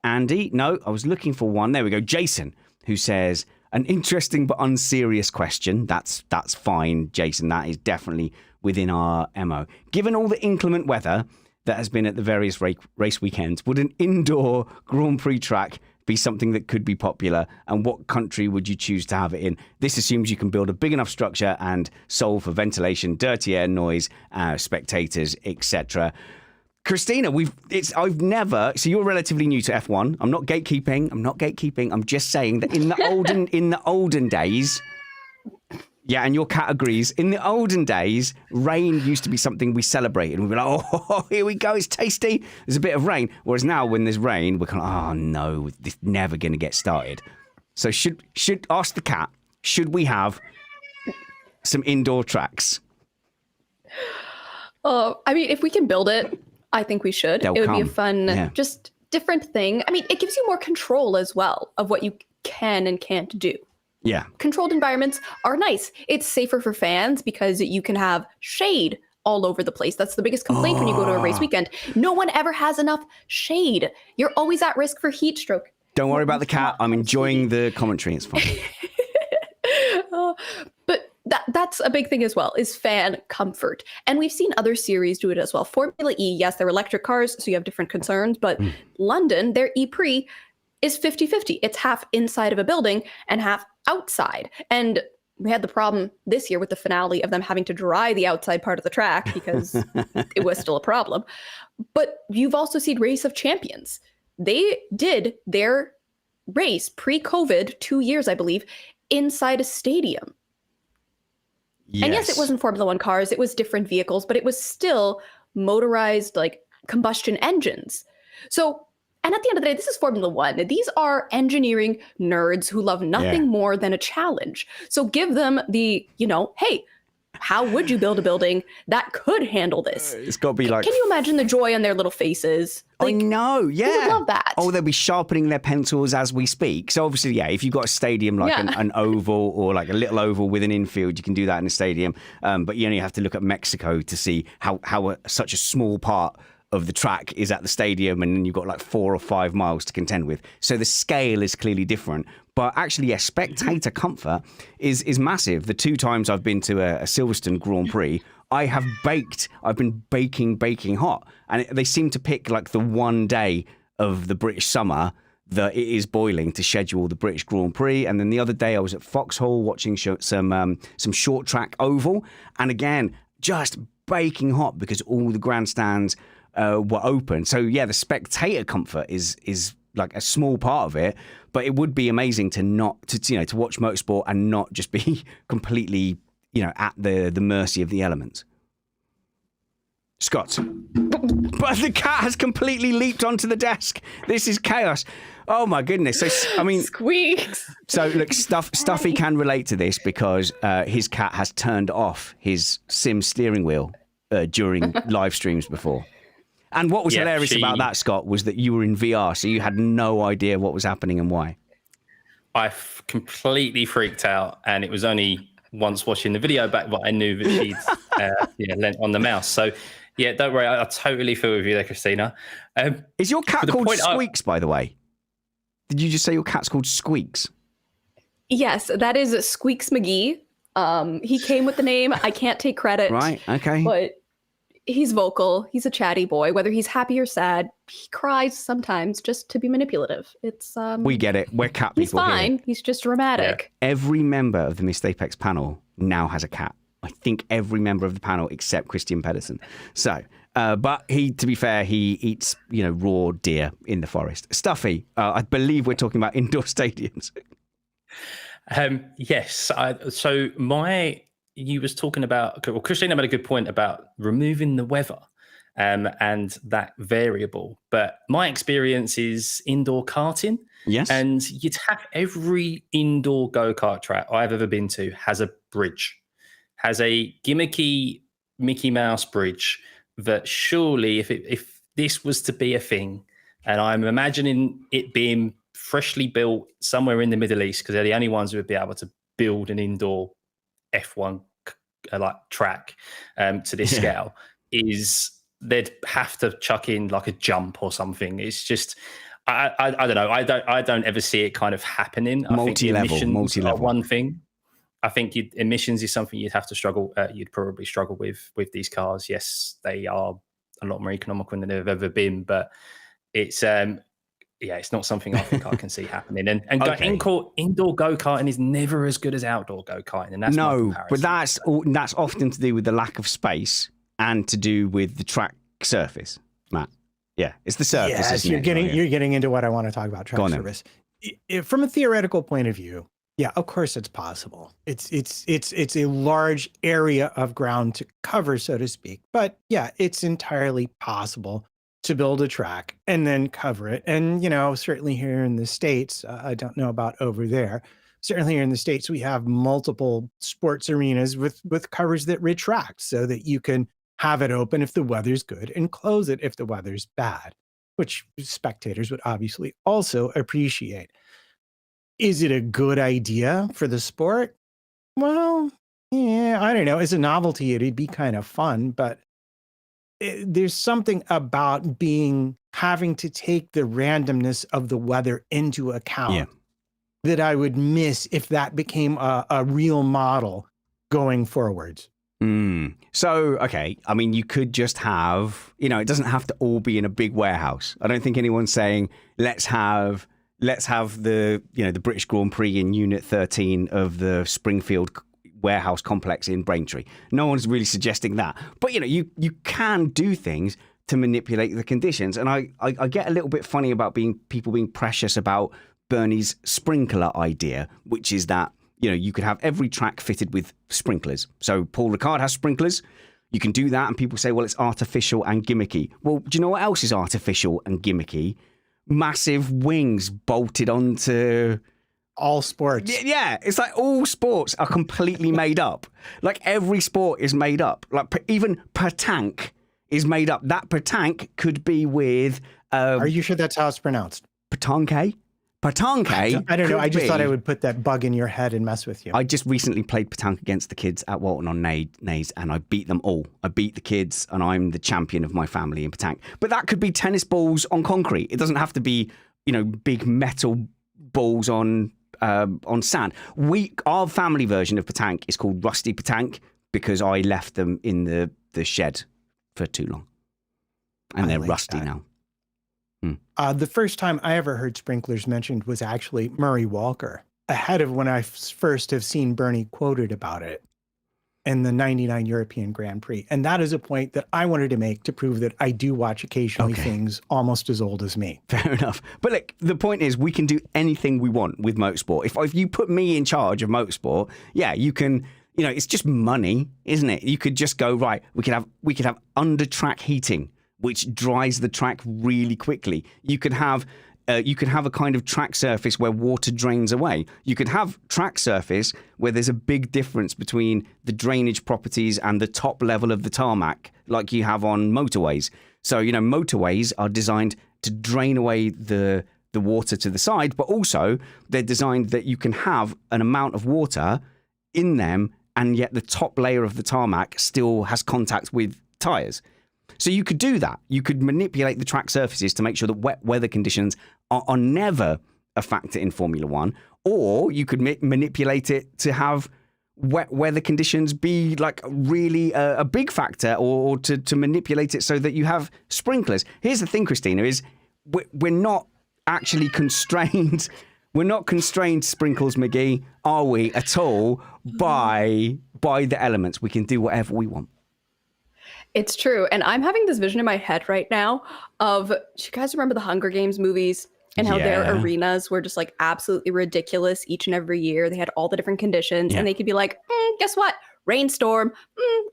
Andy. No, I was looking for one. There we go. Jason, who says, an interesting but unserious question. That's fine, Jason. That is definitely within our MO. Given all the inclement weather that has been at the various race weekends, would an indoor Grand Prix track be something that could be popular, and what country would you choose to have it in? This assumes you can build a big enough structure and solve for ventilation, dirty air, noise, spectators, etc. Christina, I've never. So you're relatively new to F1. I'm not gatekeeping. I'm just saying that in the olden days. Yeah, and your cat agrees. In the olden days, rain used to be something we celebrated. We'd be like, oh, here we go, it's tasty. There's a bit of rain. Whereas now, when there's rain, we're kind of, oh no, this is never going to get started. So should ask the cat, should we have some indoor tracks? I mean, if we can build it, I think we should. It would be a fun, just different thing. I mean, it gives you more control as well of what you can and can't do. Yeah. Controlled environments are nice. It's safer for fans because you can have shade all over the place. That's the biggest complaint when you go to a race weekend. No one ever has enough shade. You're always at risk for heat stroke. Don't worry about the cat. I'm enjoying the commentary. It's fine. But that's a big thing as well, is fan comfort. And we've seen other series do it as well. Formula E, yes, they're electric cars, so you have different concerns. But London, their E-Prix is 50-50. It's half inside of a building and half outside. And we had the problem this year with the finale of them having to dry the outside part of the track because it was still a problem. But you've also seen Race of Champions. They did their race pre-COVID, 2 years, I believe, inside a stadium. Yes. And yes, it wasn't Formula One cars. It was different vehicles, but it was still motorized, like combustion engines. So, and at the end of the day, this is Formula One. These are engineering nerds who love nothing more than a challenge. So give them the, hey, how would you build a building that could handle this? It's got to be like... Can you imagine the joy on their little faces? I know, yeah. You would love that. Oh, they'll be sharpening their pencils as we speak. So obviously, if you've got a stadium like an oval or like a little oval with an infield, you can do that in a stadium. But you only have to look at Mexico to see how such a small part of the track is at the stadium, and then you've got like 4 or 5 miles to contend with. So the scale is clearly different. But actually, spectator comfort is massive. The 2 times I've been to a Silverstone Grand Prix, I've been baking hot. And they seem to pick like the one day of the British summer that it is boiling to schedule the British Grand Prix. And then the other day I was at Foxhall watching some short track oval. And again, just baking hot because all the grandstands were open. So the spectator comfort is like a small part of it, but it would be amazing to watch motorsport and not just be completely at the mercy of the elements. Scott, but the cat has completely leaped onto the desk. This is chaos. Oh my goodness! So I mean, squeaks. So look, Stuffy can relate to this because his cat has turned off his sim steering wheel during live streams before. And what was hilarious about that, Scott, was that you were in VR, so you had no idea what was happening and why. I completely freaked out, and it was only once watching the video back that I knew that she'd lent on the mouse. So, don't worry, I totally feel with you there, Christina. Is your cat called Squeaks, by the way? Did you just say your cat's called Squeaks? Yes, that is Squeaks McGee. He came with the name. I can't take credit. Right, okay. But he's vocal. He's a chatty boy. Whether he's happy or sad, he cries sometimes just to be manipulative. It's we get it. We're cat people. He's fine. Here. He's just dramatic. Yeah. Every member of the Missed Apex panel now has a cat. I think every member of the panel except Christian Pedersen. So, but to be fair, he eats raw deer in the forest. Stuffy, I believe we're talking about indoor stadiums. Yes. So my you was talking about, well, Christina made a good point about removing the weather and that variable. But my experience is indoor karting. Yes. And you'd have every indoor go-kart track I've ever been to has a bridge, has a gimmicky Mickey Mouse bridge that surely if this was to be a thing, and I'm imagining it being freshly built somewhere in the Middle East, because they're the only ones who would be able to build an indoor F1 like track to this scale, is they'd have to chuck in like a jump or something. It's just I don't know. I don't ever see it kind of happening. I think emissions are one thing. I think emissions is something you'd have to struggle. You'd probably struggle with these cars. Yes, they are a lot more economical than they've ever been, but it's it's not something I think I can see happening. And indoor go-karting is never as good as outdoor go-karting, and that's but that's often to do with the lack of space and to do with the track surface, Matt. Yeah, it's the surface. Yes, you're getting into what I want to talk about, track surface. From a theoretical point of view, yeah, of course it's possible. It's a large area of ground to cover, so to speak. But yeah, it's entirely possible to build a track and then cover it. And, certainly here in the States, I don't know about over there. Certainly here in the States, we have multiple sports arenas with covers that retract so that you can have it open if the weather's good and close it if the weather's bad, which spectators would obviously also appreciate. Is it a good idea for the sport? Well, yeah, I don't know. As a novelty, it'd be kind of fun, but there's something about having to take the randomness of the weather into account that I would miss if that became a real model going forwards. So, okay, I mean, you could just have, it doesn't have to all be in a big warehouse. I don't think anyone's saying, let's have the, the British Grand Prix in Unit 13 of the Springfield warehouse complex in Braintree. No one's really suggesting that. But, you can do things to manipulate the conditions. And I get a little bit funny about people being precious about Bernie's sprinkler idea, which is that, you could have every track fitted with sprinklers. So Paul Ricard has sprinklers. You can do that. And people say, well, it's artificial and gimmicky. Well, do you know what else is artificial and gimmicky? Massive wings bolted onto all sports. Yeah, it's like all sports are completely made up. Like every sport is made up. Like even petanque is made up. That petanque could be with. Are you sure that's how it's pronounced? Petanque. I don't know. I just thought I would put that bug in your head and mess with you. I just recently played petanque against the kids at Walton on Naze, and I beat them all. I beat the kids, and I'm the champion of my family in petanque. But that could be tennis balls on concrete. It doesn't have to be, big metal balls on sand. Our family version of petanque is called rusty petanque because I left them in the shed for too long, and they're rusty now. The first time I ever heard sprinklers mentioned was actually Murray Walker, ahead of when I first have seen Bernie quoted about it in the 99 European Grand Prix. And that is a point that I wanted to make to prove that I do watch occasionally things almost as old as me. Fair enough. But look, the point is we can do anything we want with motorsport. If you put me in charge of motorsport, you can, it's just money, isn't it? You could just go, right, we could have under track heating, which dries the track really quickly. You could have a kind of track surface where water drains away. You could have track surface where there's a big difference between the drainage properties and the top level of the tarmac, like you have on motorways. So, motorways are designed to drain away the water to the side, but also they're designed that you can have an amount of water in them, and yet the top layer of the tarmac still has contact with tyres. So you could do that. You could manipulate the track surfaces to make sure that wet weather conditions are never a factor in Formula One, or you could manipulate it to have wet weather conditions be like really a big factor, or to manipulate it so that you have sprinklers. Here's the thing, Christina, is we're not actually constrained. We're not constrained, Sprinkles McGee, are we at all, by the elements. We can do whatever we want. It's true. And I'm having this vision in my head right now of, do you guys remember the Hunger Games movies and how their arenas were just like absolutely ridiculous each and every year? They had all the different conditions and they could be like, guess what? rainstorm.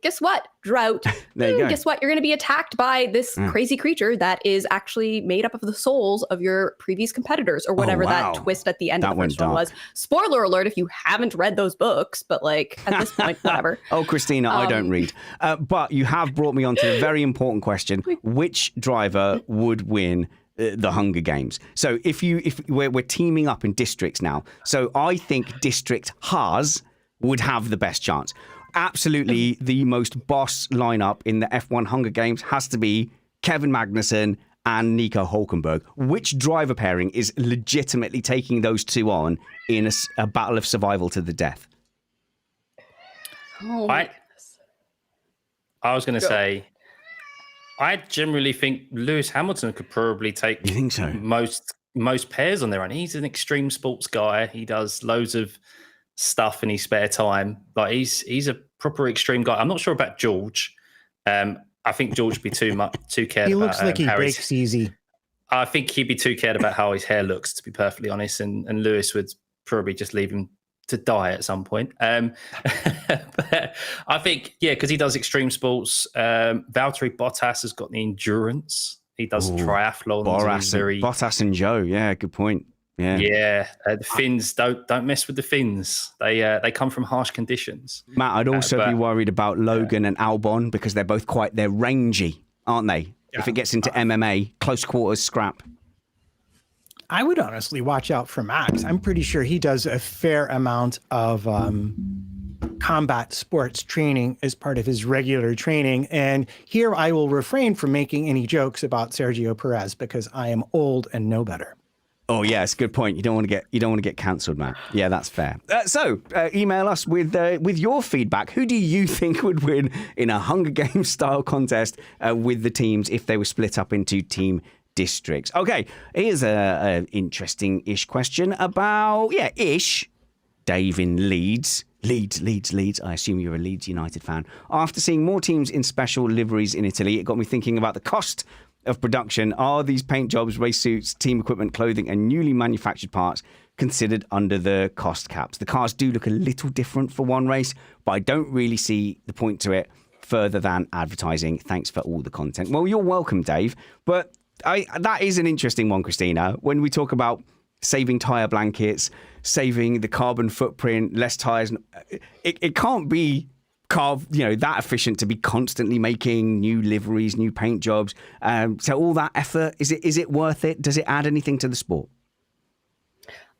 Guess what? Drought. There you go. Guess what? You're going to be attacked by this crazy creature that is actually made up of the souls of your previous competitors, or whatever wow. that twist at the end That of the went first one dark. was. Spoiler alert if you haven't read those books, but like at this point, whatever. Oh, Christina, I don't read. But you have brought me on to a very important question. Which driver would win the Hunger Games? So if we're teaming up in districts now. So I think District Haas would have the best chance. Absolutely, the most boss lineup in the F1 Hunger Games has to be Kevin Magnussen and Nico Hulkenberg. Which driver pairing is legitimately taking those two on in a battle of survival to the death? Oh my goodness. I was going to say, I generally think Lewis Hamilton could probably take You think so? most pairs on their own. He's an extreme sports guy. He does loads of stuff in his spare time. Like he's a proper extreme guy. I'm not sure about George. I think George would be too cared He about. looks like he breaks easy. I think he'd be too cared about how his hair looks, to be perfectly honest. And Lewis would probably just leave him to die at some point. But I think, because he does extreme sports. Valtteri Bottas has got the endurance. He does triathlons. Bottas and Joe. Yeah, good point. Yeah. The Finns don't mess with the Finns. They come from harsh conditions. Matt, I'd also be worried about Logan and Albon because they're rangy, aren't they? Yeah. If it gets into MMA, close quarters scrap. I would honestly watch out for Max. I'm pretty sure he does a fair amount of combat sports training as part of his regular training. And here I will refrain from making any jokes about Sergio Perez because I am old and know better. Oh yeah, it's a good point. You don't want to get cancelled, Matt. Yeah, that's fair. So email us with your feedback. Who do you think would win in a Hunger Games style contest with the teams if they were split up into team districts? Okay, here's a interesting-ish question about Dave in Leeds. Leeds. I assume you're a Leeds United fan. After seeing more teams in special liveries in Italy, it got me thinking about the cost of production. Are these paint jobs, race suits, team equipment, clothing, and newly manufactured parts considered under the cost caps? The cars do look a little different for one race, but I don't really see the point to it further than advertising. Thanks for all the content. Well, you're welcome, Dave. But that is an interesting one, Christina. When we talk about saving tyre blankets, saving the carbon footprint, less tyres, it can't be that efficient to be constantly making new liveries, new paint jobs. So all that effort, is it worth it? Does it add anything to the sport?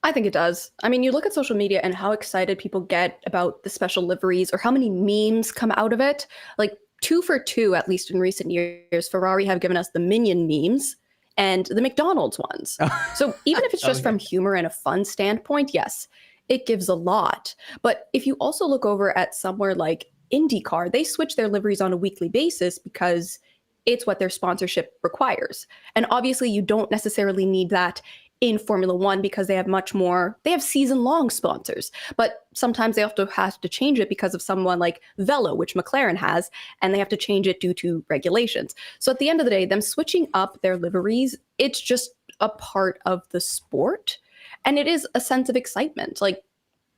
I think it does. I mean, you look at social media and how excited people get about the special liveries or how many memes come out of it. Like 2 for 2, at least in recent years, Ferrari have given us the Minion memes and the McDonald's ones. So even if it's just from humor and a fun standpoint, yes, it gives a lot. But if you also look over at somewhere like IndyCar, they switch their liveries on a weekly basis because it's what their sponsorship requires. And obviously you don't necessarily need that in Formula One because they have season-long sponsors. But sometimes they also have to change it because of someone like Velo, which McLaren has, and they have to change it due to regulations. So at the end of the day, them switching up their liveries, it's just a part of the sport. And it is a sense of excitement. Like,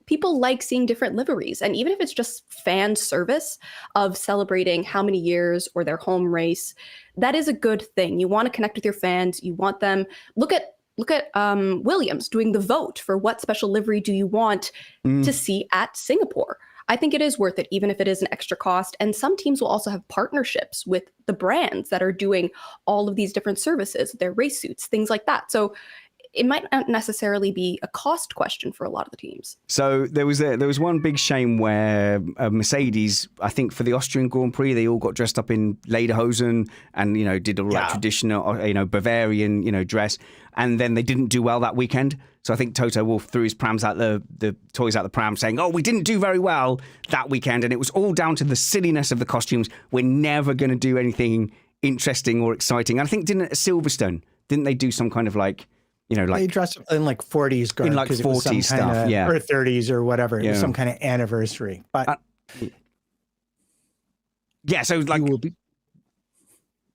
people like seeing different liveries. And even if it's just fan service of celebrating how many years or their home race, that is a good thing. You want to connect with your fans. You want them. Look at Williams doing the vote for what special livery do you want to see at Singapore. I think it is worth it, even if it is an extra cost. And some teams will also have partnerships with the brands that are doing all of these different services, their race suits, things like that. So it might not necessarily be a cost question for a lot of the teams. So there was one big shame where Mercedes, I think for the Austrian Grand Prix, they all got dressed up in lederhosen and did all that traditional Bavarian dress, and then they didn't do well that weekend. So I think Toto Wolff threw his prams out the toys out the pram, saying, "Oh, we didn't do very well that weekend," and it was all down to the silliness of the costumes. We're never going to do anything interesting or exciting. And I think at Silverstone, didn't they do some kind of they dressed in like 40s garb, in like 40s stuff, or 30s or whatever. It was some kind of anniversary. But so like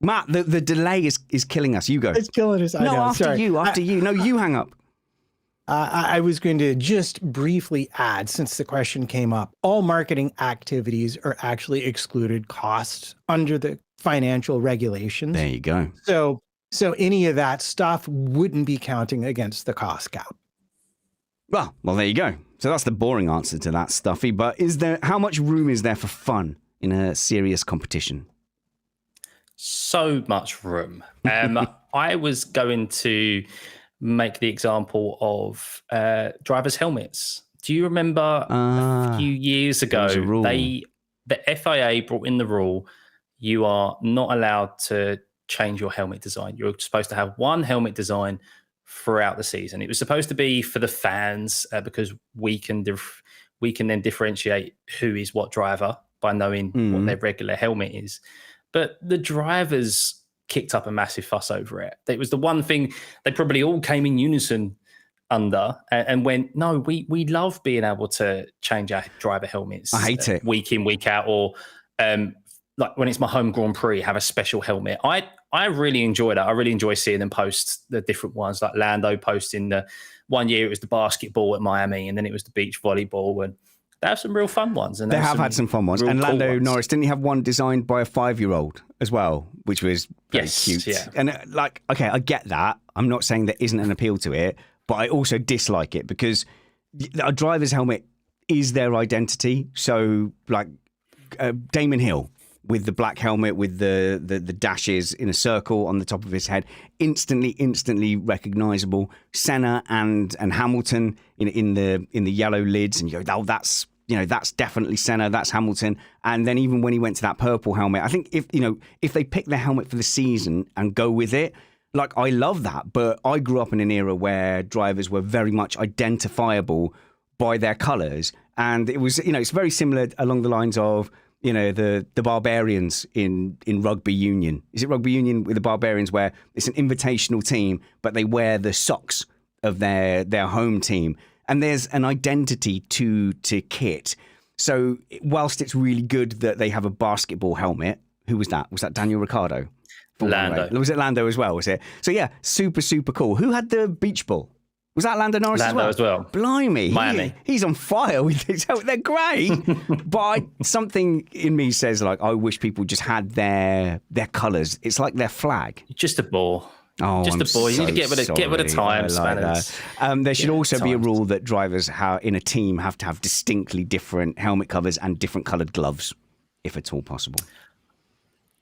Matt, the delay is killing us. You go. It's killing us. After you. No, you hang up. I was going to just briefly add, since the question came up, all marketing activities are actually excluded costs under the financial regulations. There you go. So any of that stuff wouldn't be counting against the cost cap. Well, there you go. So that's the boring answer to that, Stuffy. But how much room is there for fun in a serious competition? So much room. I was going to make the example of drivers' helmets. Do you remember a few years ago, the FIA brought in the rule, you are not allowed to change your helmet design. You're supposed to have one helmet design throughout the season. It was supposed to be for the fans because we can then differentiate who is what driver by knowing what their regular helmet is. But the drivers kicked up a massive fuss over it. It was the one thing they probably all came in unison under and went, no, we love being able to change our driver helmets. I hate it. Week in, week out, or like when it's my home Grand Prix, have a special helmet. I really enjoy that. I really enjoy seeing them post the different ones, like Lando posting the one year it was the basketball at Miami, and then it was the beach volleyball, and they have some real fun ones. And they have had some fun ones. And Lando cool Norris, didn't he have one designed by a 5-year-old as well, which was very cute? Yeah. And okay, I get that. I'm not saying there isn't an appeal to it, but I also dislike it because a driver's helmet is their identity. So like Damon Hill with the black helmet with the dashes in a circle on the top of his head, instantly recognizable. Senna and Hamilton in the yellow lids, and you go, oh, that's definitely Senna, that's Hamilton. And then even when he went to that purple helmet, I think if they pick their helmet for the season and go with it, like I love that. But I grew up in an era where drivers were very much identifiable by their colours, and it was it's very similar along the lines of the Barbarians in rugby union. Is it rugby union with the Barbarians where it's an invitational team, but they wear the socks of their home team, and there's an identity to kit. So whilst it's really good that they have a basketball helmet, who was that? Was that Daniel Ricciardo? Lando. Was it Lando as well? Was it? So yeah, super cool. Who had the beach ball? Was that Lando Norris as well? Blimey. Miami. He's on fire with his helmet. They're great. But something in me says, like, I wish people just had their colours. It's like their flag. Just a ball. Oh, just a ball. You need to get with the times, man. There should also be a rule that drivers in a team have to have distinctly different helmet covers and different coloured gloves, if at all possible.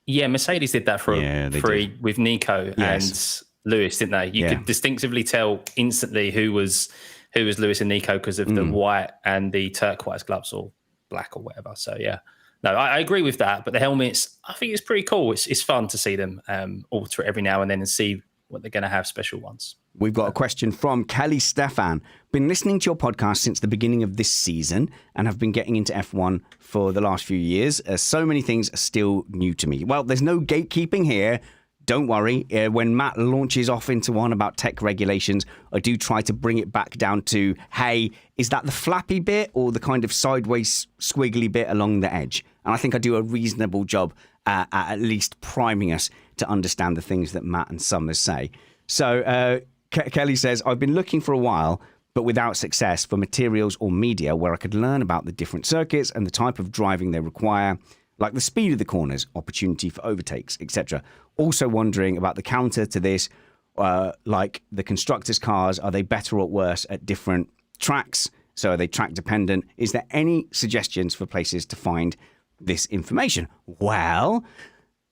Yeah, Mercedes did that with Nico and Lewis, didn't they? You could distinctively tell instantly who was Lewis and Nico because of the white and the turquoise gloves, or black or whatever. So yeah, no, I agree with that. But the helmets, I think it's pretty cool. It's fun to see them alter it every now and then and see what they're going to have special ones. We've got a question from Kelly Stefan. Been listening to your podcast since the beginning of this season and have been getting into F1 for the last few years. So many things are still new to me. Well, there's no gatekeeping here. Don't worry. When Matt launches off into one about tech regulations, I do try to bring it back down to, hey, is that the flappy bit or the kind of sideways squiggly bit along the edge? And I think I do a reasonable job at least priming us to understand the things that Matt and Summers say. So Kelly says, I've been looking for a while, but without success, for materials or media where I could learn about the different circuits and the type of driving they require, like the speed of the corners, opportunity for overtakes, etc. Also wondering about the counter to this, like the constructors' cars, are they better or worse at different tracks? So are they track dependent? Is there any suggestions for places to find this information? Well,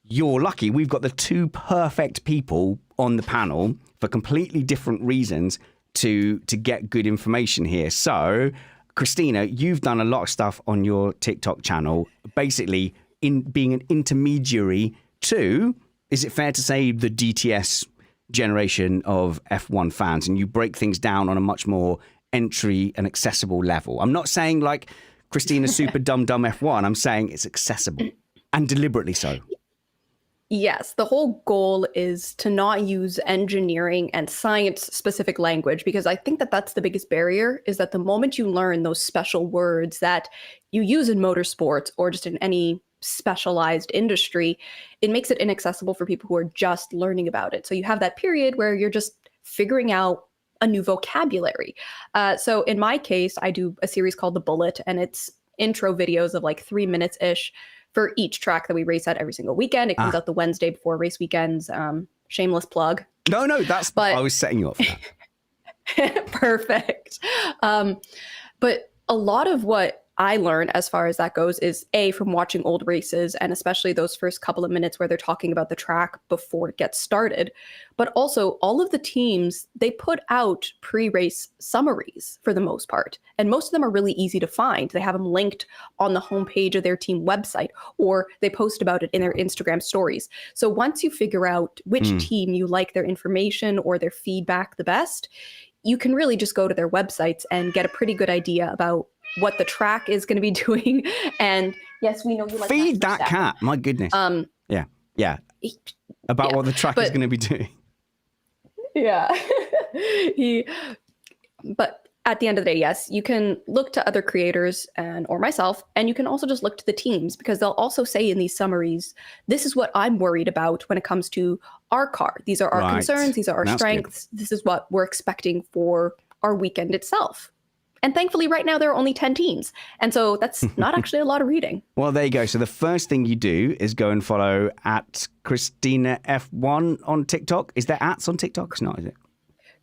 you're lucky. We've got the two perfect people on the panel for completely different reasons to get good information here. So, Cristina, you've done a lot of stuff on your TikTok channel, basically in being an intermediary to, is it fair to say, the DTS generation of F1 fans, and you break things down on a much more entry and accessible level. I'm not saying like Christina's super dumb F1. I'm saying it's accessible and deliberately so. Yes, the whole goal is to not use engineering and science-specific language, because I think that that's the biggest barrier, is that the moment you learn those special words that you use in motorsports or just in any specialized industry, it makes it inaccessible for people who are just learning about it. So you have that period where you're just figuring out a new vocabulary. So in my case, I do a series called The Bullet, and it's intro videos of like 3 minutes ish for each track that we race at every single weekend. It comes out the Wednesday before race weekends. Shameless plug. No, I was setting you up for that. Perfect. But a lot of what I learned as far as that goes is from watching old races, and especially those first couple of minutes where they're talking about the track before it gets started. But also all of the teams, they put out pre-race summaries for the most part. And most of them are really easy to find. They have them linked on the homepage of their team website, or they post about it in their Instagram stories. So once you figure out which team you like their information or their feedback the best, you can really just go to their websites and get a pretty good idea about what the track is going to be doing. And yes, we know you like feed that cat. My goodness. Yeah. About what the track is going to be doing. Yeah. But at the end of the day, yes, you can look to other creators or myself, and you can also just look to the teams, because they'll also say in these summaries, this is what I'm worried about when it comes to our car. These are our concerns. These are our strengths. Good. This is what we're expecting for our weekend itself. And thankfully, right now, there are only 10 teams. And so that's not actually a lot of reading. Well, there you go. So the first thing you do is go and follow at Cristina F1 on TikTok. Is there ats on TikTok? It's not, is it?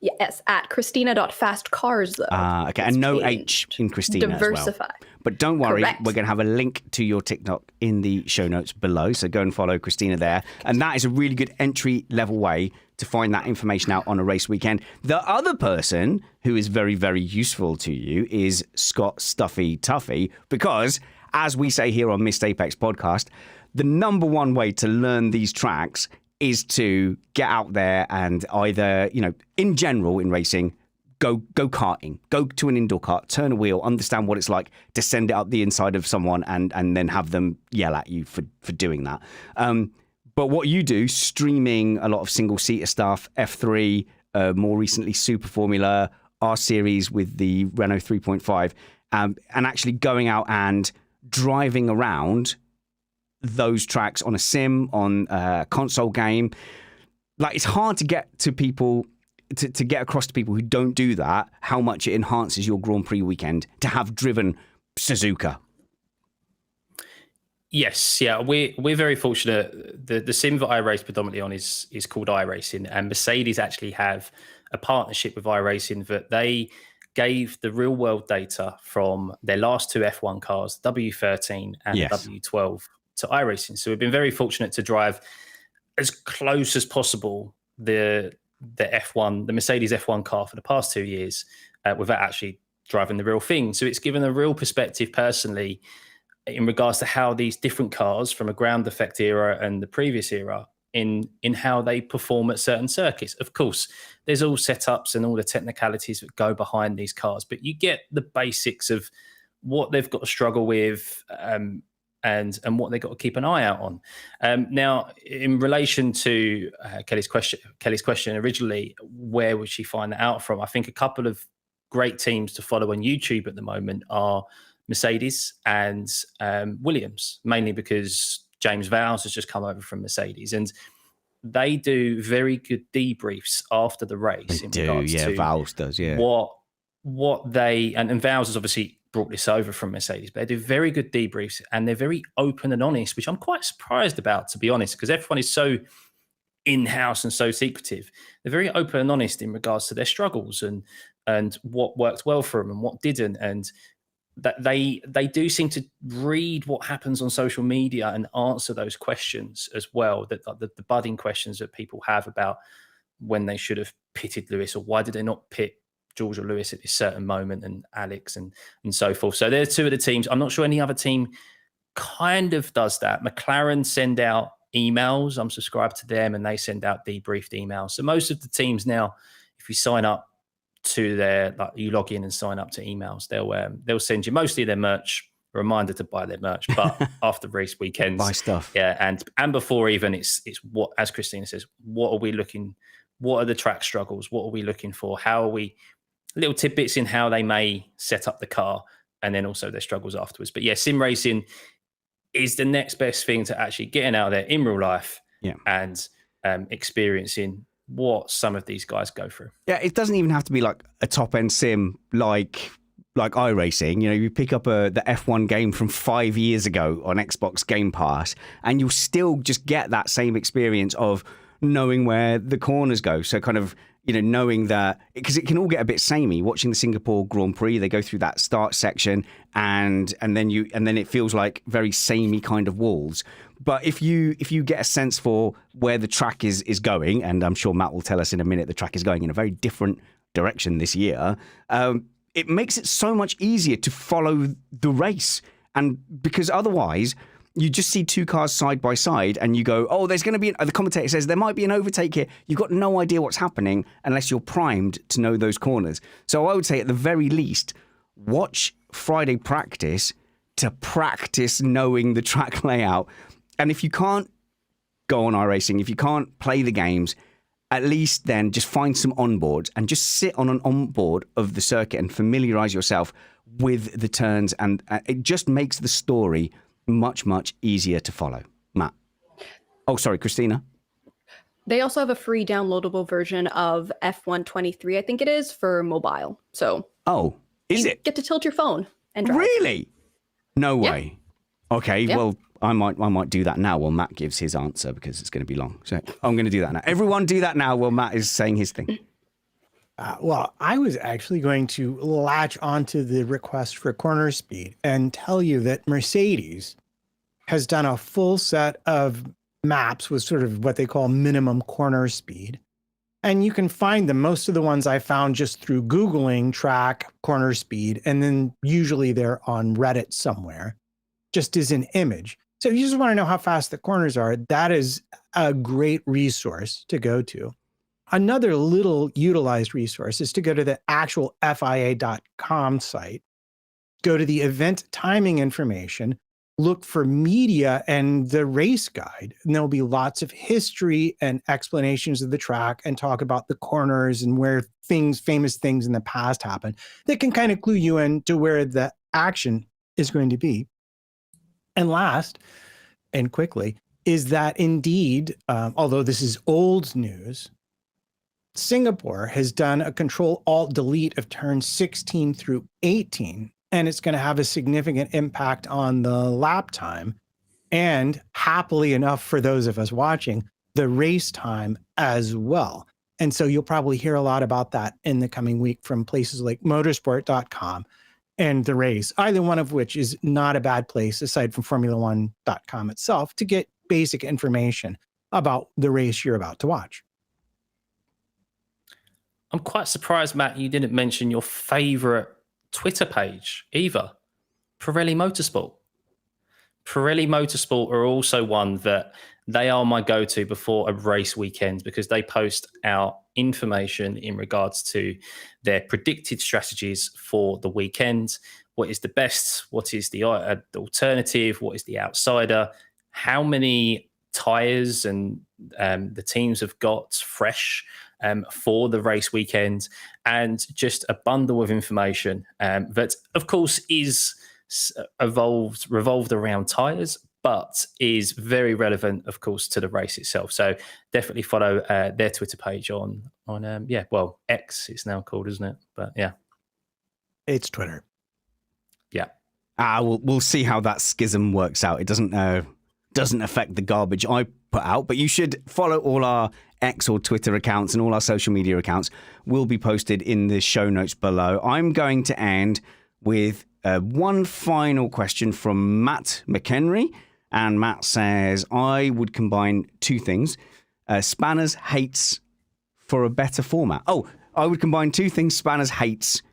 Yes, at Cristina.fastcars, though. Okay, and no H in Cristina Diversify. as well. But don't worry, Correct. We're going to have a link to your TikTok in the show notes below. So go and follow Cristina there. And that is a really good entry-level way to find that information out on a race weekend. The other person who is very, very useful to you is Scott Tuffey, because, as we say here on Missed Apex podcast, the number one way to learn these tracks is to get out there and either, in general in racing, go karting, go to an indoor kart, turn a wheel, understand what it's like to send it up the inside of someone and then have them yell at you for doing that. But what you do, streaming a lot of single-seater stuff, F3, more recently Super Formula, R Series with the Renault 3.5, and actually going out and driving around those tracks on a sim, on a console game. Like, it's hard to get to people, to get across to people who don't do that, how much it enhances your Grand Prix weekend to have driven Suzuka. Yes, yeah, we're very fortunate. The sim that I race predominantly on is called iRacing, and Mercedes actually have a partnership with iRacing that they gave the real world data from their last two F1 cars, W13 and W12, to iRacing. So we've been very fortunate to drive as close as possible the F1, the Mercedes F1 car for the past 2 years without actually driving the real thing. So it's given a real perspective personally in regards to how these different cars from a ground effect era and the previous era in how they perform at certain circuits. Of course, there's all setups and all the technicalities that go behind these cars, but you get the basics of what they've got to struggle with and what they've got to keep an eye out on. Now, in relation to Kelly's question originally, where would she find that out from? I think a couple of great teams to follow on YouTube at the moment are Mercedes and Williams, mainly because James Vowles has just come over from Mercedes, and they do very good debriefs after the race. Vowles does, yeah. What they and Vowles has obviously brought this over from Mercedes, but they do very good debriefs and they're very open and honest, which I'm quite surprised about, to be honest, because F1 is so in-house and so secretive. They're very open and honest in regards to their struggles and what worked well for them and what didn't, and that they do seem to read what happens on social media and answer those questions as well, that the budding questions that people have about when they should have pitted Lewis, or why did they not pit George or Lewis at this certain moment, and Alex and so forth. So there's two of the teams. I'm not sure any other team kind of does that. McLaren send out emails. I'm subscribed to them and they send out debriefed emails. So most of the teams now, if you sign up to their, like, you log in and sign up to emails, they'll send you mostly their merch, a reminder to buy their merch, but after race weekends, buy stuff. Yeah, and before even, it's what, as Cristina says, what are the track struggles? What are we looking for? How are we, little tidbits in how they may set up the car, and then also their struggles afterwards. But yeah, sim racing is the next best thing to actually getting out there in real life and experiencing what some of these guys go through. Yeah, it doesn't even have to be like a top end sim like iRacing. You know, you pick up the F1 game from 5 years ago on Xbox Game Pass, and you'll still just get that same experience of knowing where the corners go. So kind of, you know, knowing that, because it can all get a bit samey. Watching the Singapore Grand Prix, they go through that start section, and then it feels like very samey kind of walls. But if you get a sense for where the track is going, and I'm sure Matt will tell us in a minute, the track is going in a very different direction this year. It makes it so much easier to follow the race, and because otherwise you just see two cars side by side and you go, oh, there's going to be, the commentator says there might be an overtake here. You've got no idea what's happening unless you're primed to know those corners. So I would say at the very least, watch Friday practice to practice knowing the track layout. And if you can't go on iRacing, if you can't play the games, at least then just find some onboards and just sit on an onboard of the circuit and familiarize yourself with the turns. And it just makes the story much, much easier to follow. Matt. Oh, sorry, Christina. They also have a free downloadable version of F1 23, I think it is, for mobile. So is you it? get to tilt your phone and drive. Really? No way. Yeah. Okay, yeah. Well, I might do that now while Matt gives his answer because it's going to be long. So I'm going to do that now. Everyone do that now while Matt is saying his thing. Well, I was actually going to latch onto the request for corner speed and tell you that Mercedes has done a full set of maps with sort of what they call minimum corner speed. And you can find them. Most of the ones I found just through Googling track corner speed. And then usually they're on Reddit somewhere, just as an image. So if you just want to know how fast the corners are, that is a great resource to go to. Another little utilized resource is to go to the actual FIA.com site, go to the event timing information, look for media and the race guide. And there'll be lots of history and explanations of the track and talk about the corners and where famous things in the past happened that can kind of clue you in to where the action is going to be. And last, and quickly, is that indeed, although this is old news, Singapore has done a Control-Alt-Delete of turns 16 through 18, and it's going to have a significant impact on the lap time, and happily enough for those of us watching, the race time as well. And so you'll probably hear a lot about that in the coming week from places like motorsport.com and The Race, either one of which is not a bad place, aside from Formula1.com itself, to get basic information about the race you're about to watch. I'm quite surprised, Matt, you didn't mention your favorite Twitter page either, Pirelli Motorsport. Pirelli Motorsport are also one that they are my go-to before a race weekend because they post out information in regards to their predicted strategies for the weekend. What is the best? What is the alternative? What is the outsider? How many tyres and the teams have got fresh for the race weekend, and just a bundle of information that, of course, is revolved around tyres, but is very relevant, of course, to the race itself. So definitely follow their Twitter page on X it's now called, isn't it? But yeah, it's Twitter. Yeah. We'll see how that schism works out. It doesn't affect the garbage I put out, but you should follow all our X or Twitter accounts, and all our social media accounts will be posted in the show notes below. I'm going to end with one final question from Matt McHenry. And Matt says, I would combine two things. Spanners hates for a better format. I would combine two things Spanners hates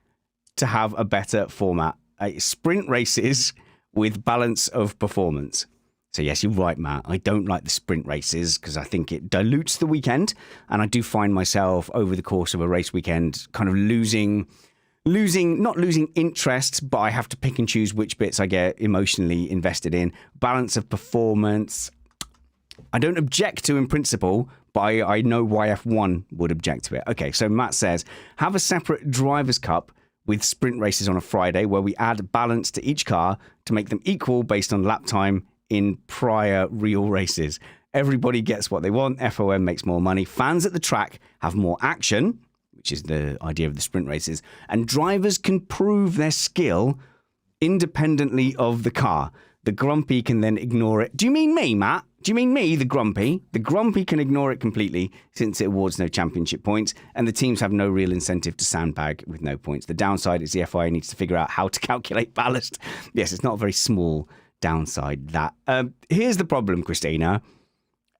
to have a better format. Sprint races with balance of performance. So yes, you're right, Matt. I don't like the sprint races because I think it dilutes the weekend. And I do find myself over the course of a race weekend kind of not losing interest, but I have to pick and choose which bits I get emotionally invested in. Balance of performance, I don't object to in principle, but I know why F1 would object to it. Okay, so Matt says, have a separate Drivers' Cup with sprint races on a Friday where we add balance to each car to make them equal based on lap time in prior real races. Everybody gets what they want. FOM makes more money. Fans at the track have more action, which is the idea of the sprint races, and drivers can prove their skill independently of the car. The grumpy can then ignore it. Do you mean me, Matt? Do you mean me, the grumpy? The grumpy can ignore it completely since it awards no championship points, and the teams have no real incentive to sandbag with no points. The downside is the FIA needs to figure out how to calculate ballast. Yes, it's not a very small downside, that. Here's the problem, Christina.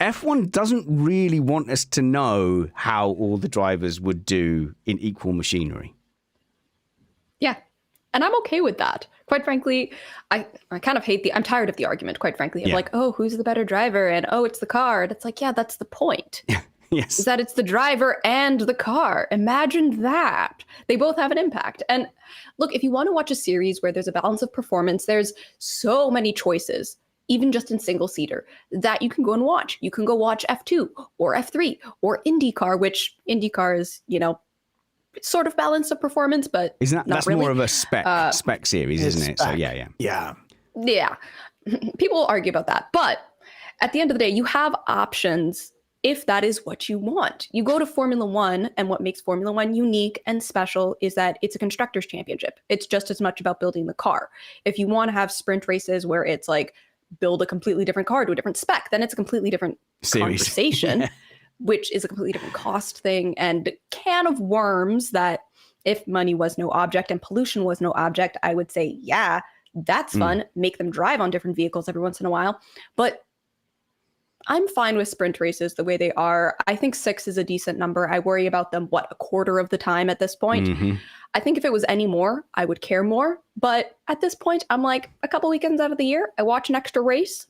F1 doesn't really want us to know how all the drivers would do in equal machinery. Yeah. And I'm okay with that. Quite frankly, I kind of hate I'm tired of the argument, quite frankly, of like, oh, who's the better driver? And oh, it's the car. And it's like, yeah, that's the point. Yes. Is that it's the driver and the car. Imagine that. They both have an impact. And look, if you want to watch a series where there's a balance of performance, there's so many choices, even just in single seater, that you can go and watch. You can go watch F2 or F3 or IndyCar, which IndyCar is, sort of balance of performance, but isn't that's really. More of a spec series, isn't it? Spec. So yeah. People argue about that, but at the end of the day, you have options if that is what you want. You go to Formula One, and what makes Formula One unique and special is that it's a constructors championship. It's just as much about building the car. If you want to have sprint races where it's like build a completely different car to a different spec, then it's a completely different conversation. Which is a completely different cost thing and can of worms that if money was no object and pollution was no object, I would say, yeah, that's fun. Make them drive on different vehicles every once in a while. But I'm fine with sprint races the way they are. I think 6 is a decent number. I worry about them, a quarter of the time at this point. Mm-hmm. I think if it was any more, I would care more. But at this point, I'm like, a couple weekends out of the year, I watch an extra race.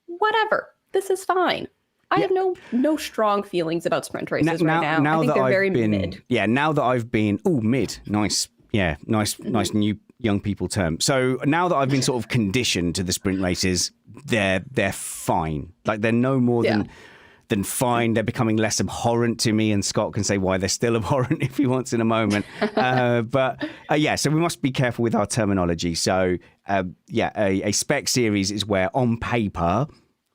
Whatever. This is fine. I have no strong feelings about sprint races right now. I think they're very mid. Yeah, now that I've been... Oh, mid. Nice. Yeah, nice new young people term. So now that I've been sort of conditioned to the sprint races, they're fine. Like, they're no more than fine. They're becoming less abhorrent to me, and Scott can say why they're still abhorrent if he wants in a moment. So we must be careful with our terminology. So, a spec series is where, on paper,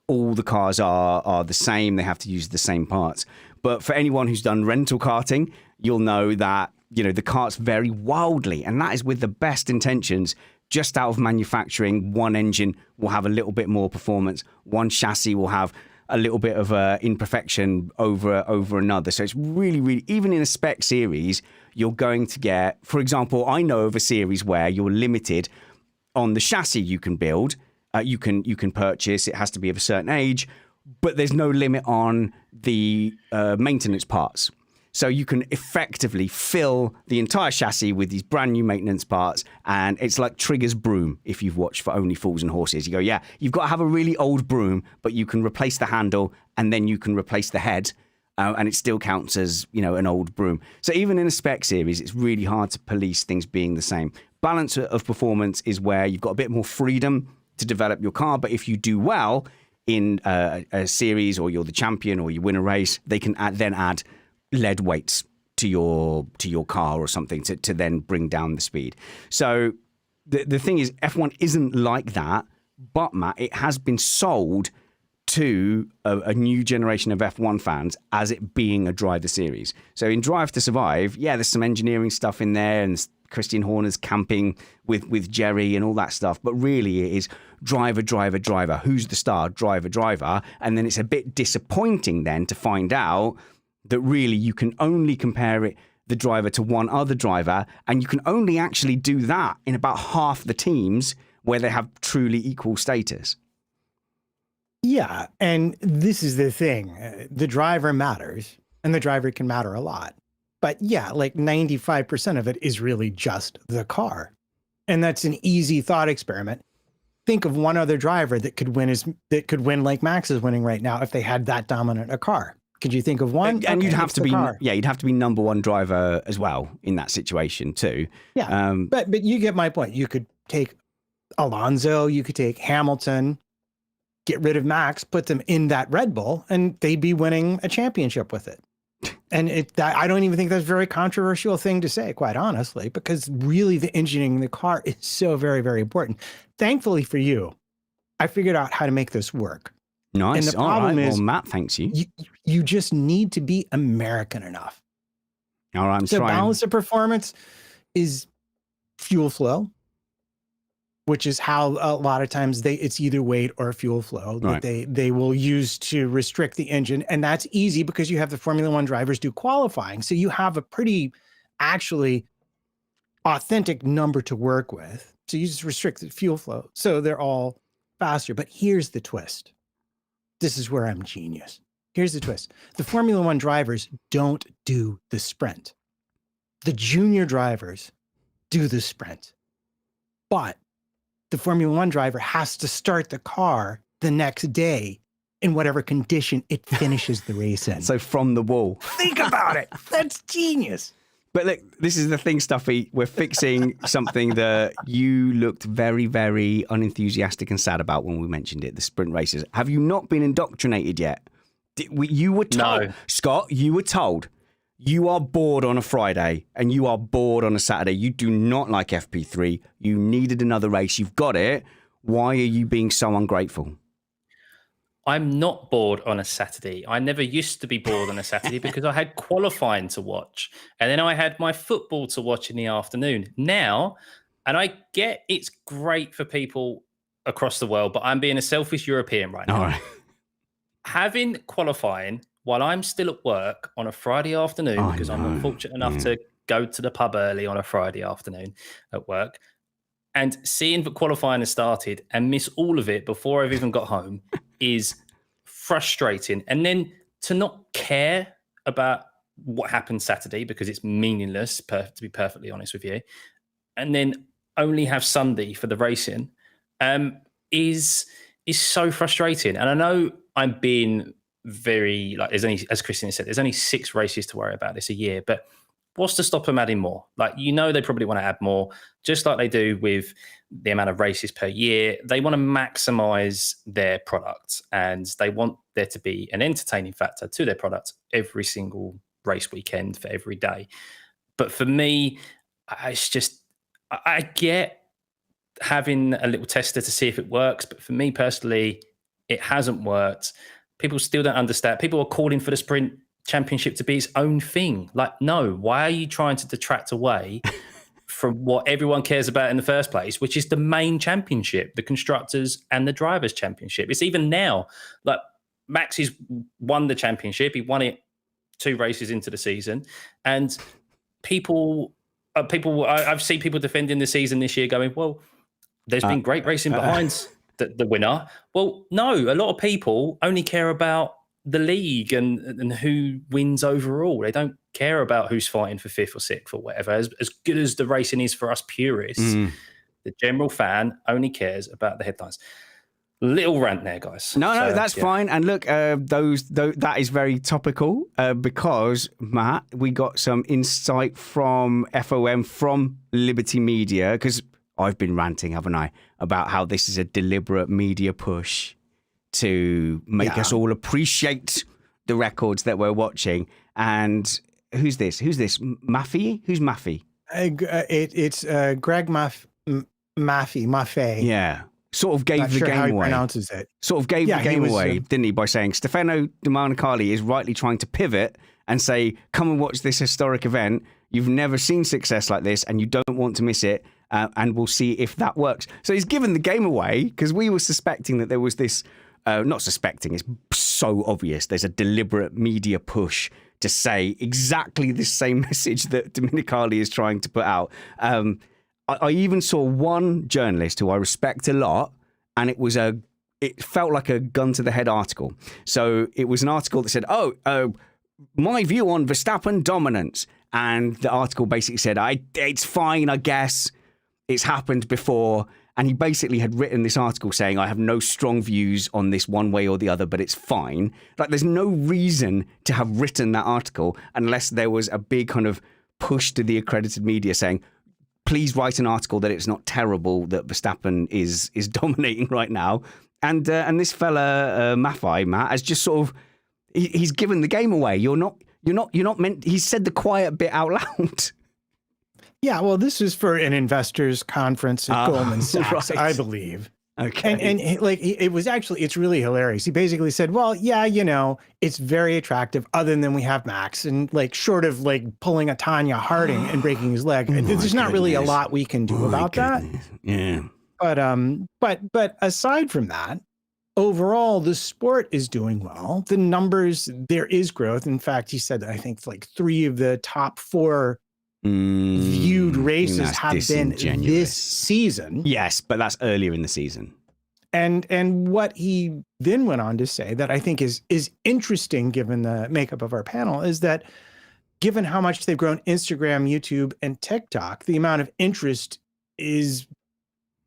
all the cars are the same. They have to use the same parts. But for anyone who's done rental karting, you'll know that, the karts vary wildly. And that is with the best intentions. Just out of manufacturing, one engine will have a little bit more performance. One chassis will have a little bit of imperfection over another. So it's really, really, even in a spec series, you're going to get, for example, I know of a series where you're limited on the chassis you can build. You can purchase. It has to be of a certain age, but there's no limit on the maintenance parts. So you can effectively fill the entire chassis with these brand new maintenance parts, and it's like Trigger's broom. If you've watched For Only Fools and Horses, you go, yeah, you've got to have a really old broom, but you can replace the handle and then you can replace the head, and it still counts as an old broom. So even in a spec series, it's really hard to police things being the same. Balance of performance is where you've got a bit more freedom to develop your car, but if you do well in a series, or you're the champion, or you win a race, they can then add lead weights to your car or something to then bring down the speed. So the thing is, F1 isn't like that, but Matt, it has been sold to a new generation of F1 fans as it being a driver series. So in Drive to Survive, there's some engineering stuff in there, and Christian Horner's camping with Jerry and all that stuff. But really it is driver, driver, driver. Who's the star? Driver, driver. And then it's a bit disappointing then to find out that really you can only compare the driver to one other driver. And you can only actually do that in about half the teams where they have truly equal status. Yeah. And this is the thing. The driver matters, and the driver can matter a lot. But like 95% of it is really just the car. And that's an easy thought experiment. Think of one other driver that could win like Max is winning right now if they had that dominant a car. Could you think of one? And you'd have to be you'd have to be number one driver as well in that situation too. Yeah. But you get my point. You could take Alonso, you could take Hamilton, get rid of Max, put them in that Red Bull, and they'd be winning a championship with it. And I don't even think that's a very controversial thing to say, quite honestly, because really the engineering in the car is so very, very important. Thankfully for you, I figured out how to make this work. Nice. And the problem is, well, Matt, thanks you. You just need to be American enough. All right, I'm so trying. Balance of performance is fuel flow, which is how a lot of times it's either weight or fuel flow that they will use to restrict the engine. And that's easy because you have the Formula One drivers do qualifying. So you have a pretty actually authentic number to work with. So you just restrict the fuel flow. So they're all faster. But here's the twist. This is where I'm genius. Here's the twist. The Formula One drivers don't do the sprint. The junior drivers do the sprint. But the Formula One driver has to start the car the next day in whatever condition it finishes the race in. So from the wall. Think about it. That's genius. But look, this is the thing, Stuffy. We're fixing something that you looked very, very unenthusiastic and sad about when we mentioned it, the sprint races. Have you not been indoctrinated yet? You were told, No. Scott, you were told you are bored on a Friday and you are bored on a Saturday. You do not like FP3. You needed another race. You've got it. Why are you being so ungrateful? I'm not bored on a Saturday. I never used to be bored on a Saturday because I had qualifying to watch. And then I had my football to watch in the afternoon. Now, and I get it's great for people across the world, but I'm being a selfish European right now. All right. Having qualifying while I'm still at work on a Friday afternoon, because I'm unfortunate enough to go to the pub early on a Friday afternoon at work, and seeing that qualifying has started and miss all of it before I've even got home is frustrating. And then to not care about what happened Saturday because it's meaningless, to be perfectly honest with you, and then only have Sunday for the racing is so frustrating. And I know I'm being very, like, there's only, as Cristina said, there's only 6 races to worry about this a year, but what's to stop them adding more? Like, they probably want to add more, just like they do with the amount of races per year. They want to maximize their products and they want there to be an entertaining factor to their product every single race weekend for every day. But for me, it's just, I get having a little tester to see if it works. But for me personally, it hasn't worked. People still don't understand. People are calling for the sprint championship to be its own thing. Like, no, why are you trying to detract away from what everyone cares about in the first place, which is the main championship, the constructors and the drivers championship? It's even now, like, Max has won the championship. He won it 2 races into the season. And I've seen people defending the season this year going, well, there's been great racing behind the winner. Well, no, a lot of people only care about the league and who wins overall. They don't care about who's fighting for 5th or 6th or whatever. As good as the racing is for us purists, the general fan only cares about the headlines. Little rant there, guys. No, that's fine. And look, that is very topical because, Matt, we got some insight from FOM, from Liberty Media, because I've been ranting, haven't I, about how this is a deliberate media push to make us all appreciate the records that we're watching. And who's this? Maffei? Who's Maffei? It's Greg Maffei. Yeah. Sort of gave the game how he away. Pronounces it. Sort of gave the game away, didn't he, by saying Stefano Domenicali is rightly trying to pivot and say, come and watch this historic event. You've never seen success like this and you don't want to miss it. And we'll see if that works. So he's given the game away because we were suspecting that there was this, not suspecting, it's so obvious. There's a deliberate media push to say exactly the same message that Domenicali is trying to put out. I even saw one journalist who I respect a lot, and it felt like a gun to the head article. So it was an article that said, my view on Verstappen dominance. And the article basically said, it's fine, I guess. It's happened before. And he basically had written this article saying, I have no strong views on this one way or the other, but it's fine. Like, there's no reason to have written that article unless there was a big kind of push to the accredited media saying, please write an article that it's not terrible that Verstappen is dominating right now. And this fella, Maffei, Matt, has just sort of, he's given the game away. You're not meant, he said the quiet bit out loud. Yeah, well, this is for an investors conference at Goldman Sachs, right. I believe. Okay. And like it was actually, it's really hilarious. He basically said, well, yeah, it's very attractive other than we have Max, and like short of like pulling a Tanya Harding and breaking his leg. There's not really a lot we can do about that. Yeah. But aside from that, overall, the sport is doing well. The numbers, there is growth. In fact, he said, I think like 3 of the top 4 viewed races have been this season. Yes, but that's earlier in the season. And what he then went on to say that I think is interesting given the makeup of our panel is that given how much they've grown Instagram, YouTube, and TikTok, the amount of interest is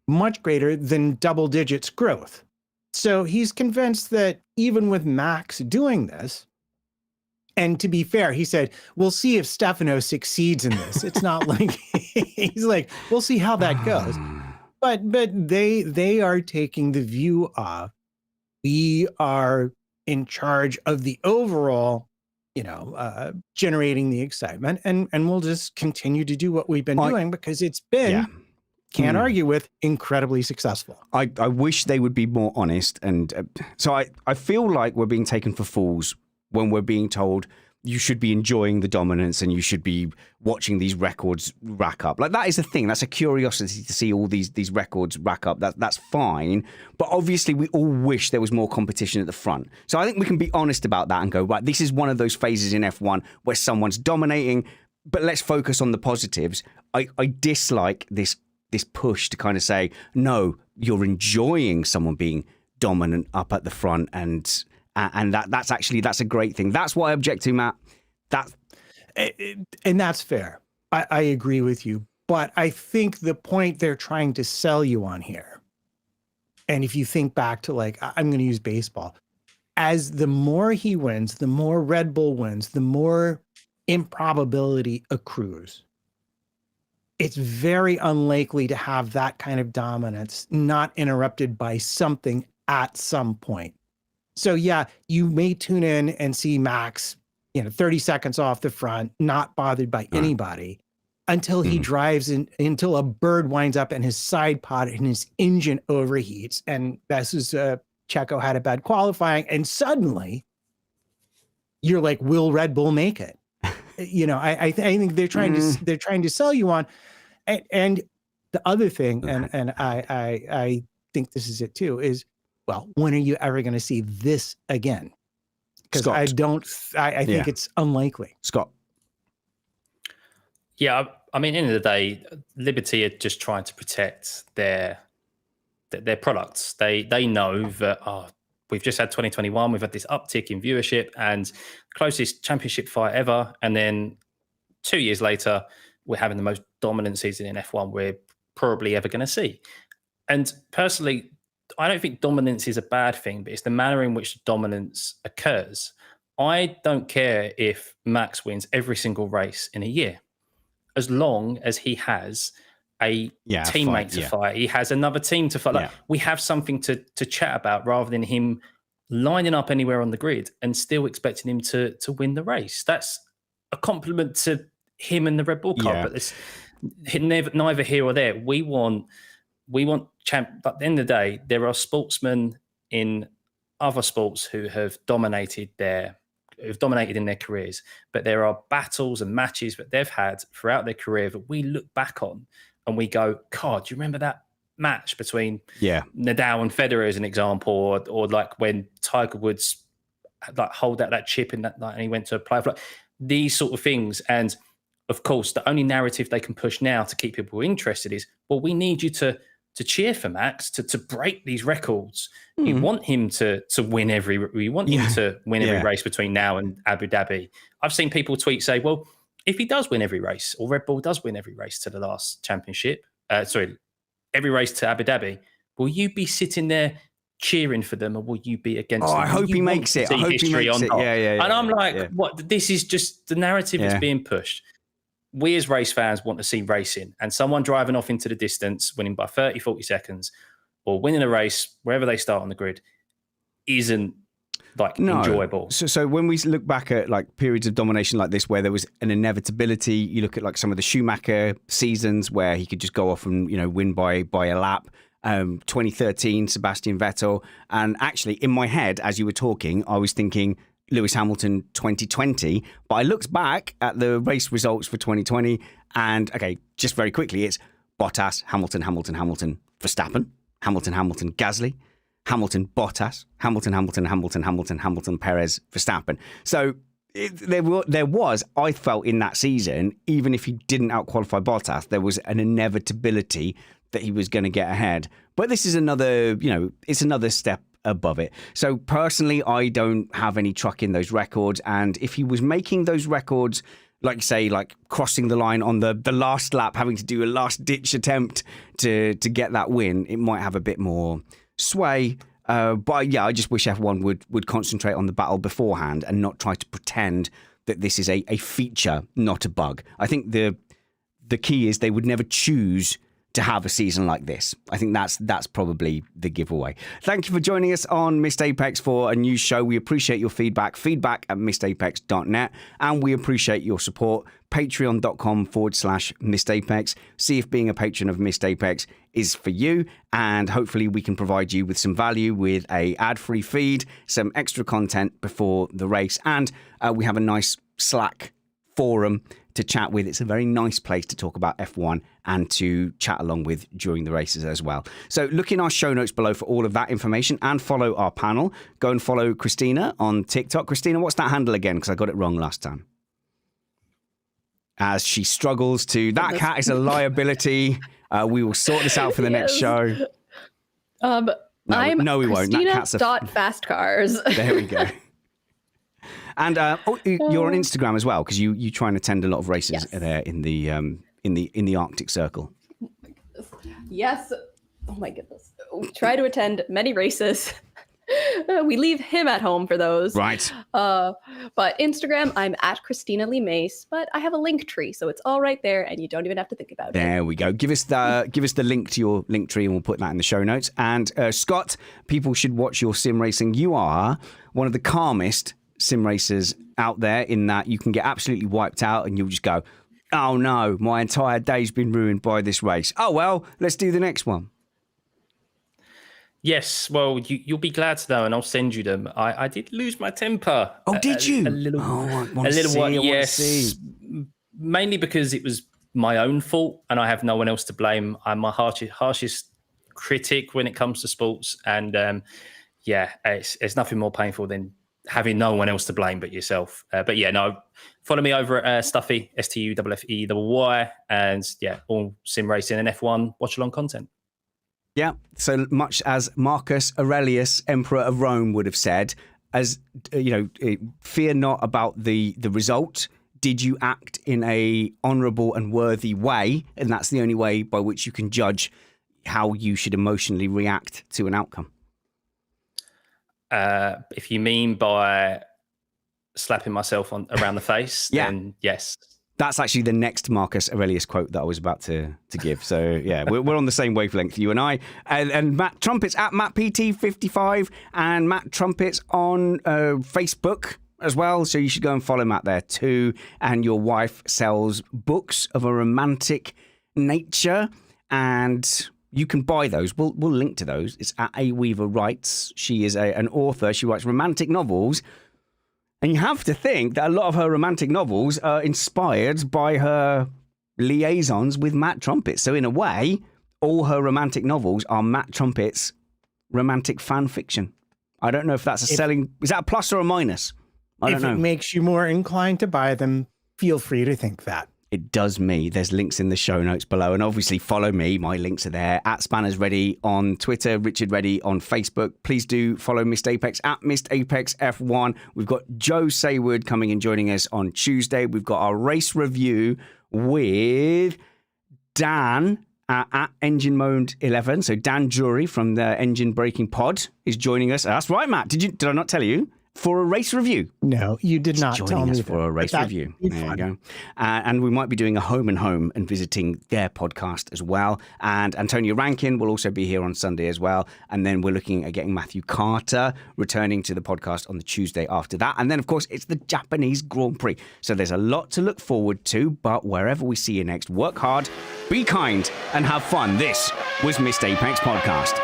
much greater than double digits growth. So he's convinced that even with Max doing this, and to be fair, he said, we'll see if Stefano succeeds in this. It's not like he's like, we'll see how that goes. But they are taking the view of we are in charge of the overall, generating the excitement, and we'll just continue to do what we've been doing because it's been, can't argue with, incredibly successful. I wish they would be more honest. And so I feel like we're being taken for fools when we're being told you should be enjoying the dominance and you should be watching these records rack up. Like, that is a thing. That's a curiosity to see all these records rack up. That's fine. But obviously we all wish there was more competition at the front. So I think we can be honest about that and go, right, this is one of those phases in F1 where someone's dominating, but let's focus on the positives. I dislike this push to kind of say, no, you're enjoying someone being dominant up at the front, and that's a great thing. That's what I object to, Matt. And that's fair. I agree with you. But I think the point they're trying to sell you on here, and if you think back to, like, I'm going to use baseball, as the more he wins, the more Red Bull wins, the more improbability accrues. It's very unlikely to have that kind of dominance not interrupted by something at some point. So yeah, you may tune in and see Max, 30 seconds off the front, not bothered by anybody, until he drives in, until a bird winds up and his side pod and his engine overheats. And this is Checo had a bad qualifying, and suddenly you're like, will Red Bull make it? I think they're trying to sell you on. And the other thing, and I think this is it too, is, well, when are you ever going to see this again? Because I think it's unlikely. Scott. Yeah, I mean, end of the day, Liberty are just trying to protect their products. They know that we've just had 2021, we've had this uptick in viewership and closest championship fight ever, and then 2 years later, we're having the most dominant season in F1 we're probably ever going to see. And personally, I don't think dominance is a bad thing, but it's the manner in which dominance occurs. I don't care if Max wins every single race in a year, as long as he has a teammate to fight. He has another team to fight. Like, we have something to chat about rather than him lining up anywhere on the grid and still expecting him to win the race. That's a compliment to him and the Red Bull car, but it's neither here or there. We want champ. But at the end of the day, there are sportsmen in other sports who have dominated in their careers, but there are battles and matches that they've had throughout their career that we look back on and we go, God, do you remember that match between Nadal and Federer as an example, or like when Tiger Woods hold out that chip in that night and he went to apply for these sort of things. And of course, the only narrative they can push now to keep people interested is, well, we need you to cheer for Max, to break these records. You want him to win every race between now and Abu Dhabi. I've seen people tweet say, well, if he does win every race, or Red Bull does win every race to the last championship, every race to Abu Dhabi, will you be sitting there cheering for them, or will you be against them? I hope he makes it. I hope he makes it. Yeah. And I'm like, what? This is just the narrative that's being pushed. We as race fans want to see racing, and someone driving off into the distance, winning by 30, 40 seconds, or winning a race wherever they start on the grid isn't enjoyable. So when we look back at like periods of domination like this, where there was an inevitability, you look at like some of the Schumacher seasons where he could just go off and win by a lap. 2013, Sebastian Vettel. And actually, in my head, as you were talking, I was thinking Lewis Hamilton 2020. But I looked back at the race results for 2020. And, okay, just very quickly, it's Bottas, Hamilton, Hamilton, Hamilton, Verstappen, Hamilton, Hamilton, Gasly, Hamilton, Bottas, Hamilton, Hamilton, Hamilton, Hamilton, Hamilton, Perez, Verstappen. So there was, I felt in that season, even if he didn't outqualify Bottas, there was an inevitability that he was going to get ahead. But this is another, it's another step above it. So personally, I don't have any truck in those records. And if he was making those records, like crossing the line on the last lap, having to do a last ditch attempt to get that win, it might have a bit more sway. But yeah, I just wish F1 would concentrate on the battle beforehand and not try to pretend that this is a feature, not a bug. I think the key is they would never choose to have a season like this. I think that's probably the giveaway. Thank you for joining us on Missed Apex for a new show. We appreciate your feedback at missedapex.net, and we appreciate your support. Patreon.com/MissedApex. See if being a patron of Missed Apex is for you, and hopefully we can provide you with some value with a ad-free feed, some extra content before the race, and we have a nice Slack forum to chat with. It's a very nice place to talk about F1 and to chat along with during the races as well. So look in our show notes below for all of that information and follow our panel. Go and follow Cristina on TikTok. Cristina, what's that handle again? Because I got it wrong last time. As she struggles to... That cat is a liability. We will sort this out for the next show. No, we won't. Christina.fastcars. There we go. And you're on Instagram as well, because you try and attend a lot of races there in the Arctic Circle. Yes. Oh my goodness. We try to attend many races. We leave him at home for those. Right. But Instagram, I'm at Cristina Lee Mace, but I have a link tree, so it's all right there, and you don't even have to think about it. There we go. Give us the link to your link tree, and we'll put that in the show notes. And Scott, people should watch your sim racing. You are one of the calmest sim racers out there, in that you can get absolutely wiped out and you'll just go, oh no, my entire day's been ruined by this race. Oh well, let's do the next one. Yes, well, you'll be glad to know, and I'll send you them. I did lose my temper. Oh, did you? A little. Oh, a little while, yes. Mainly because it was my own fault, and I have no one else to blame. I'm my harshest critic when it comes to sports, and it's nothing more painful than having no one else to blame but yourself. But yeah, no, follow me over at Stuffey, STUFFEYY, and yeah, all sim racing and F1 watch along content. Yeah, so much as Marcus Aurelius, Emperor of Rome, would have said, as fear not about the result. Did you act in a honourable and worthy way? And that's the only way by which you can judge how you should emotionally react to an outcome. If you mean by slapping myself around the face, then yes. That's actually the next Marcus Aurelius quote that I was about to give. So, yeah, we're on the same wavelength, you and I. And Matt Trumpets at MattPT55 and Matt Trumpets on Facebook as well. So you should go and follow Matt there too. And your wife sells books of a romantic nature, and you can buy those. We'll link to those. It's at A Weaver Writes. She is an author. She writes romantic novels. And you have to think that a lot of her romantic novels are inspired by her liaisons with Matt Trumpets. So in a way, all her romantic novels are Matt Trumpets' romantic fan fiction. I don't know if that's is that a plus or a minus? I don't know. If it makes you more inclined to buy them, feel free to think that. It does me. There's links in the show notes below. And obviously follow me. My links are there. At Spanners Ready on Twitter, Richard Reddy on Facebook. Please do follow Missed Apex at Missed Apex F1. We've got Joe Saywood coming and joining us on Tuesday. We've got our race review with Dan at Engine Mode 11. So Dan Jury from the Engine Braking Pod is joining us. That's right, Matt. Did I not tell you? For a race review. No, you did not tell me for a race review. There you go. And we might be doing a home and home and visiting their podcast as well. And Antonio Rankin will also be here on Sunday as well. And then we're looking at getting Matthew Carter returning to the podcast on the Tuesday after that. And then, of course, it's the Japanese Grand Prix. So there's a lot to look forward to. But wherever we see you next, work hard, be kind, and have fun. This was Missed Apex Podcast.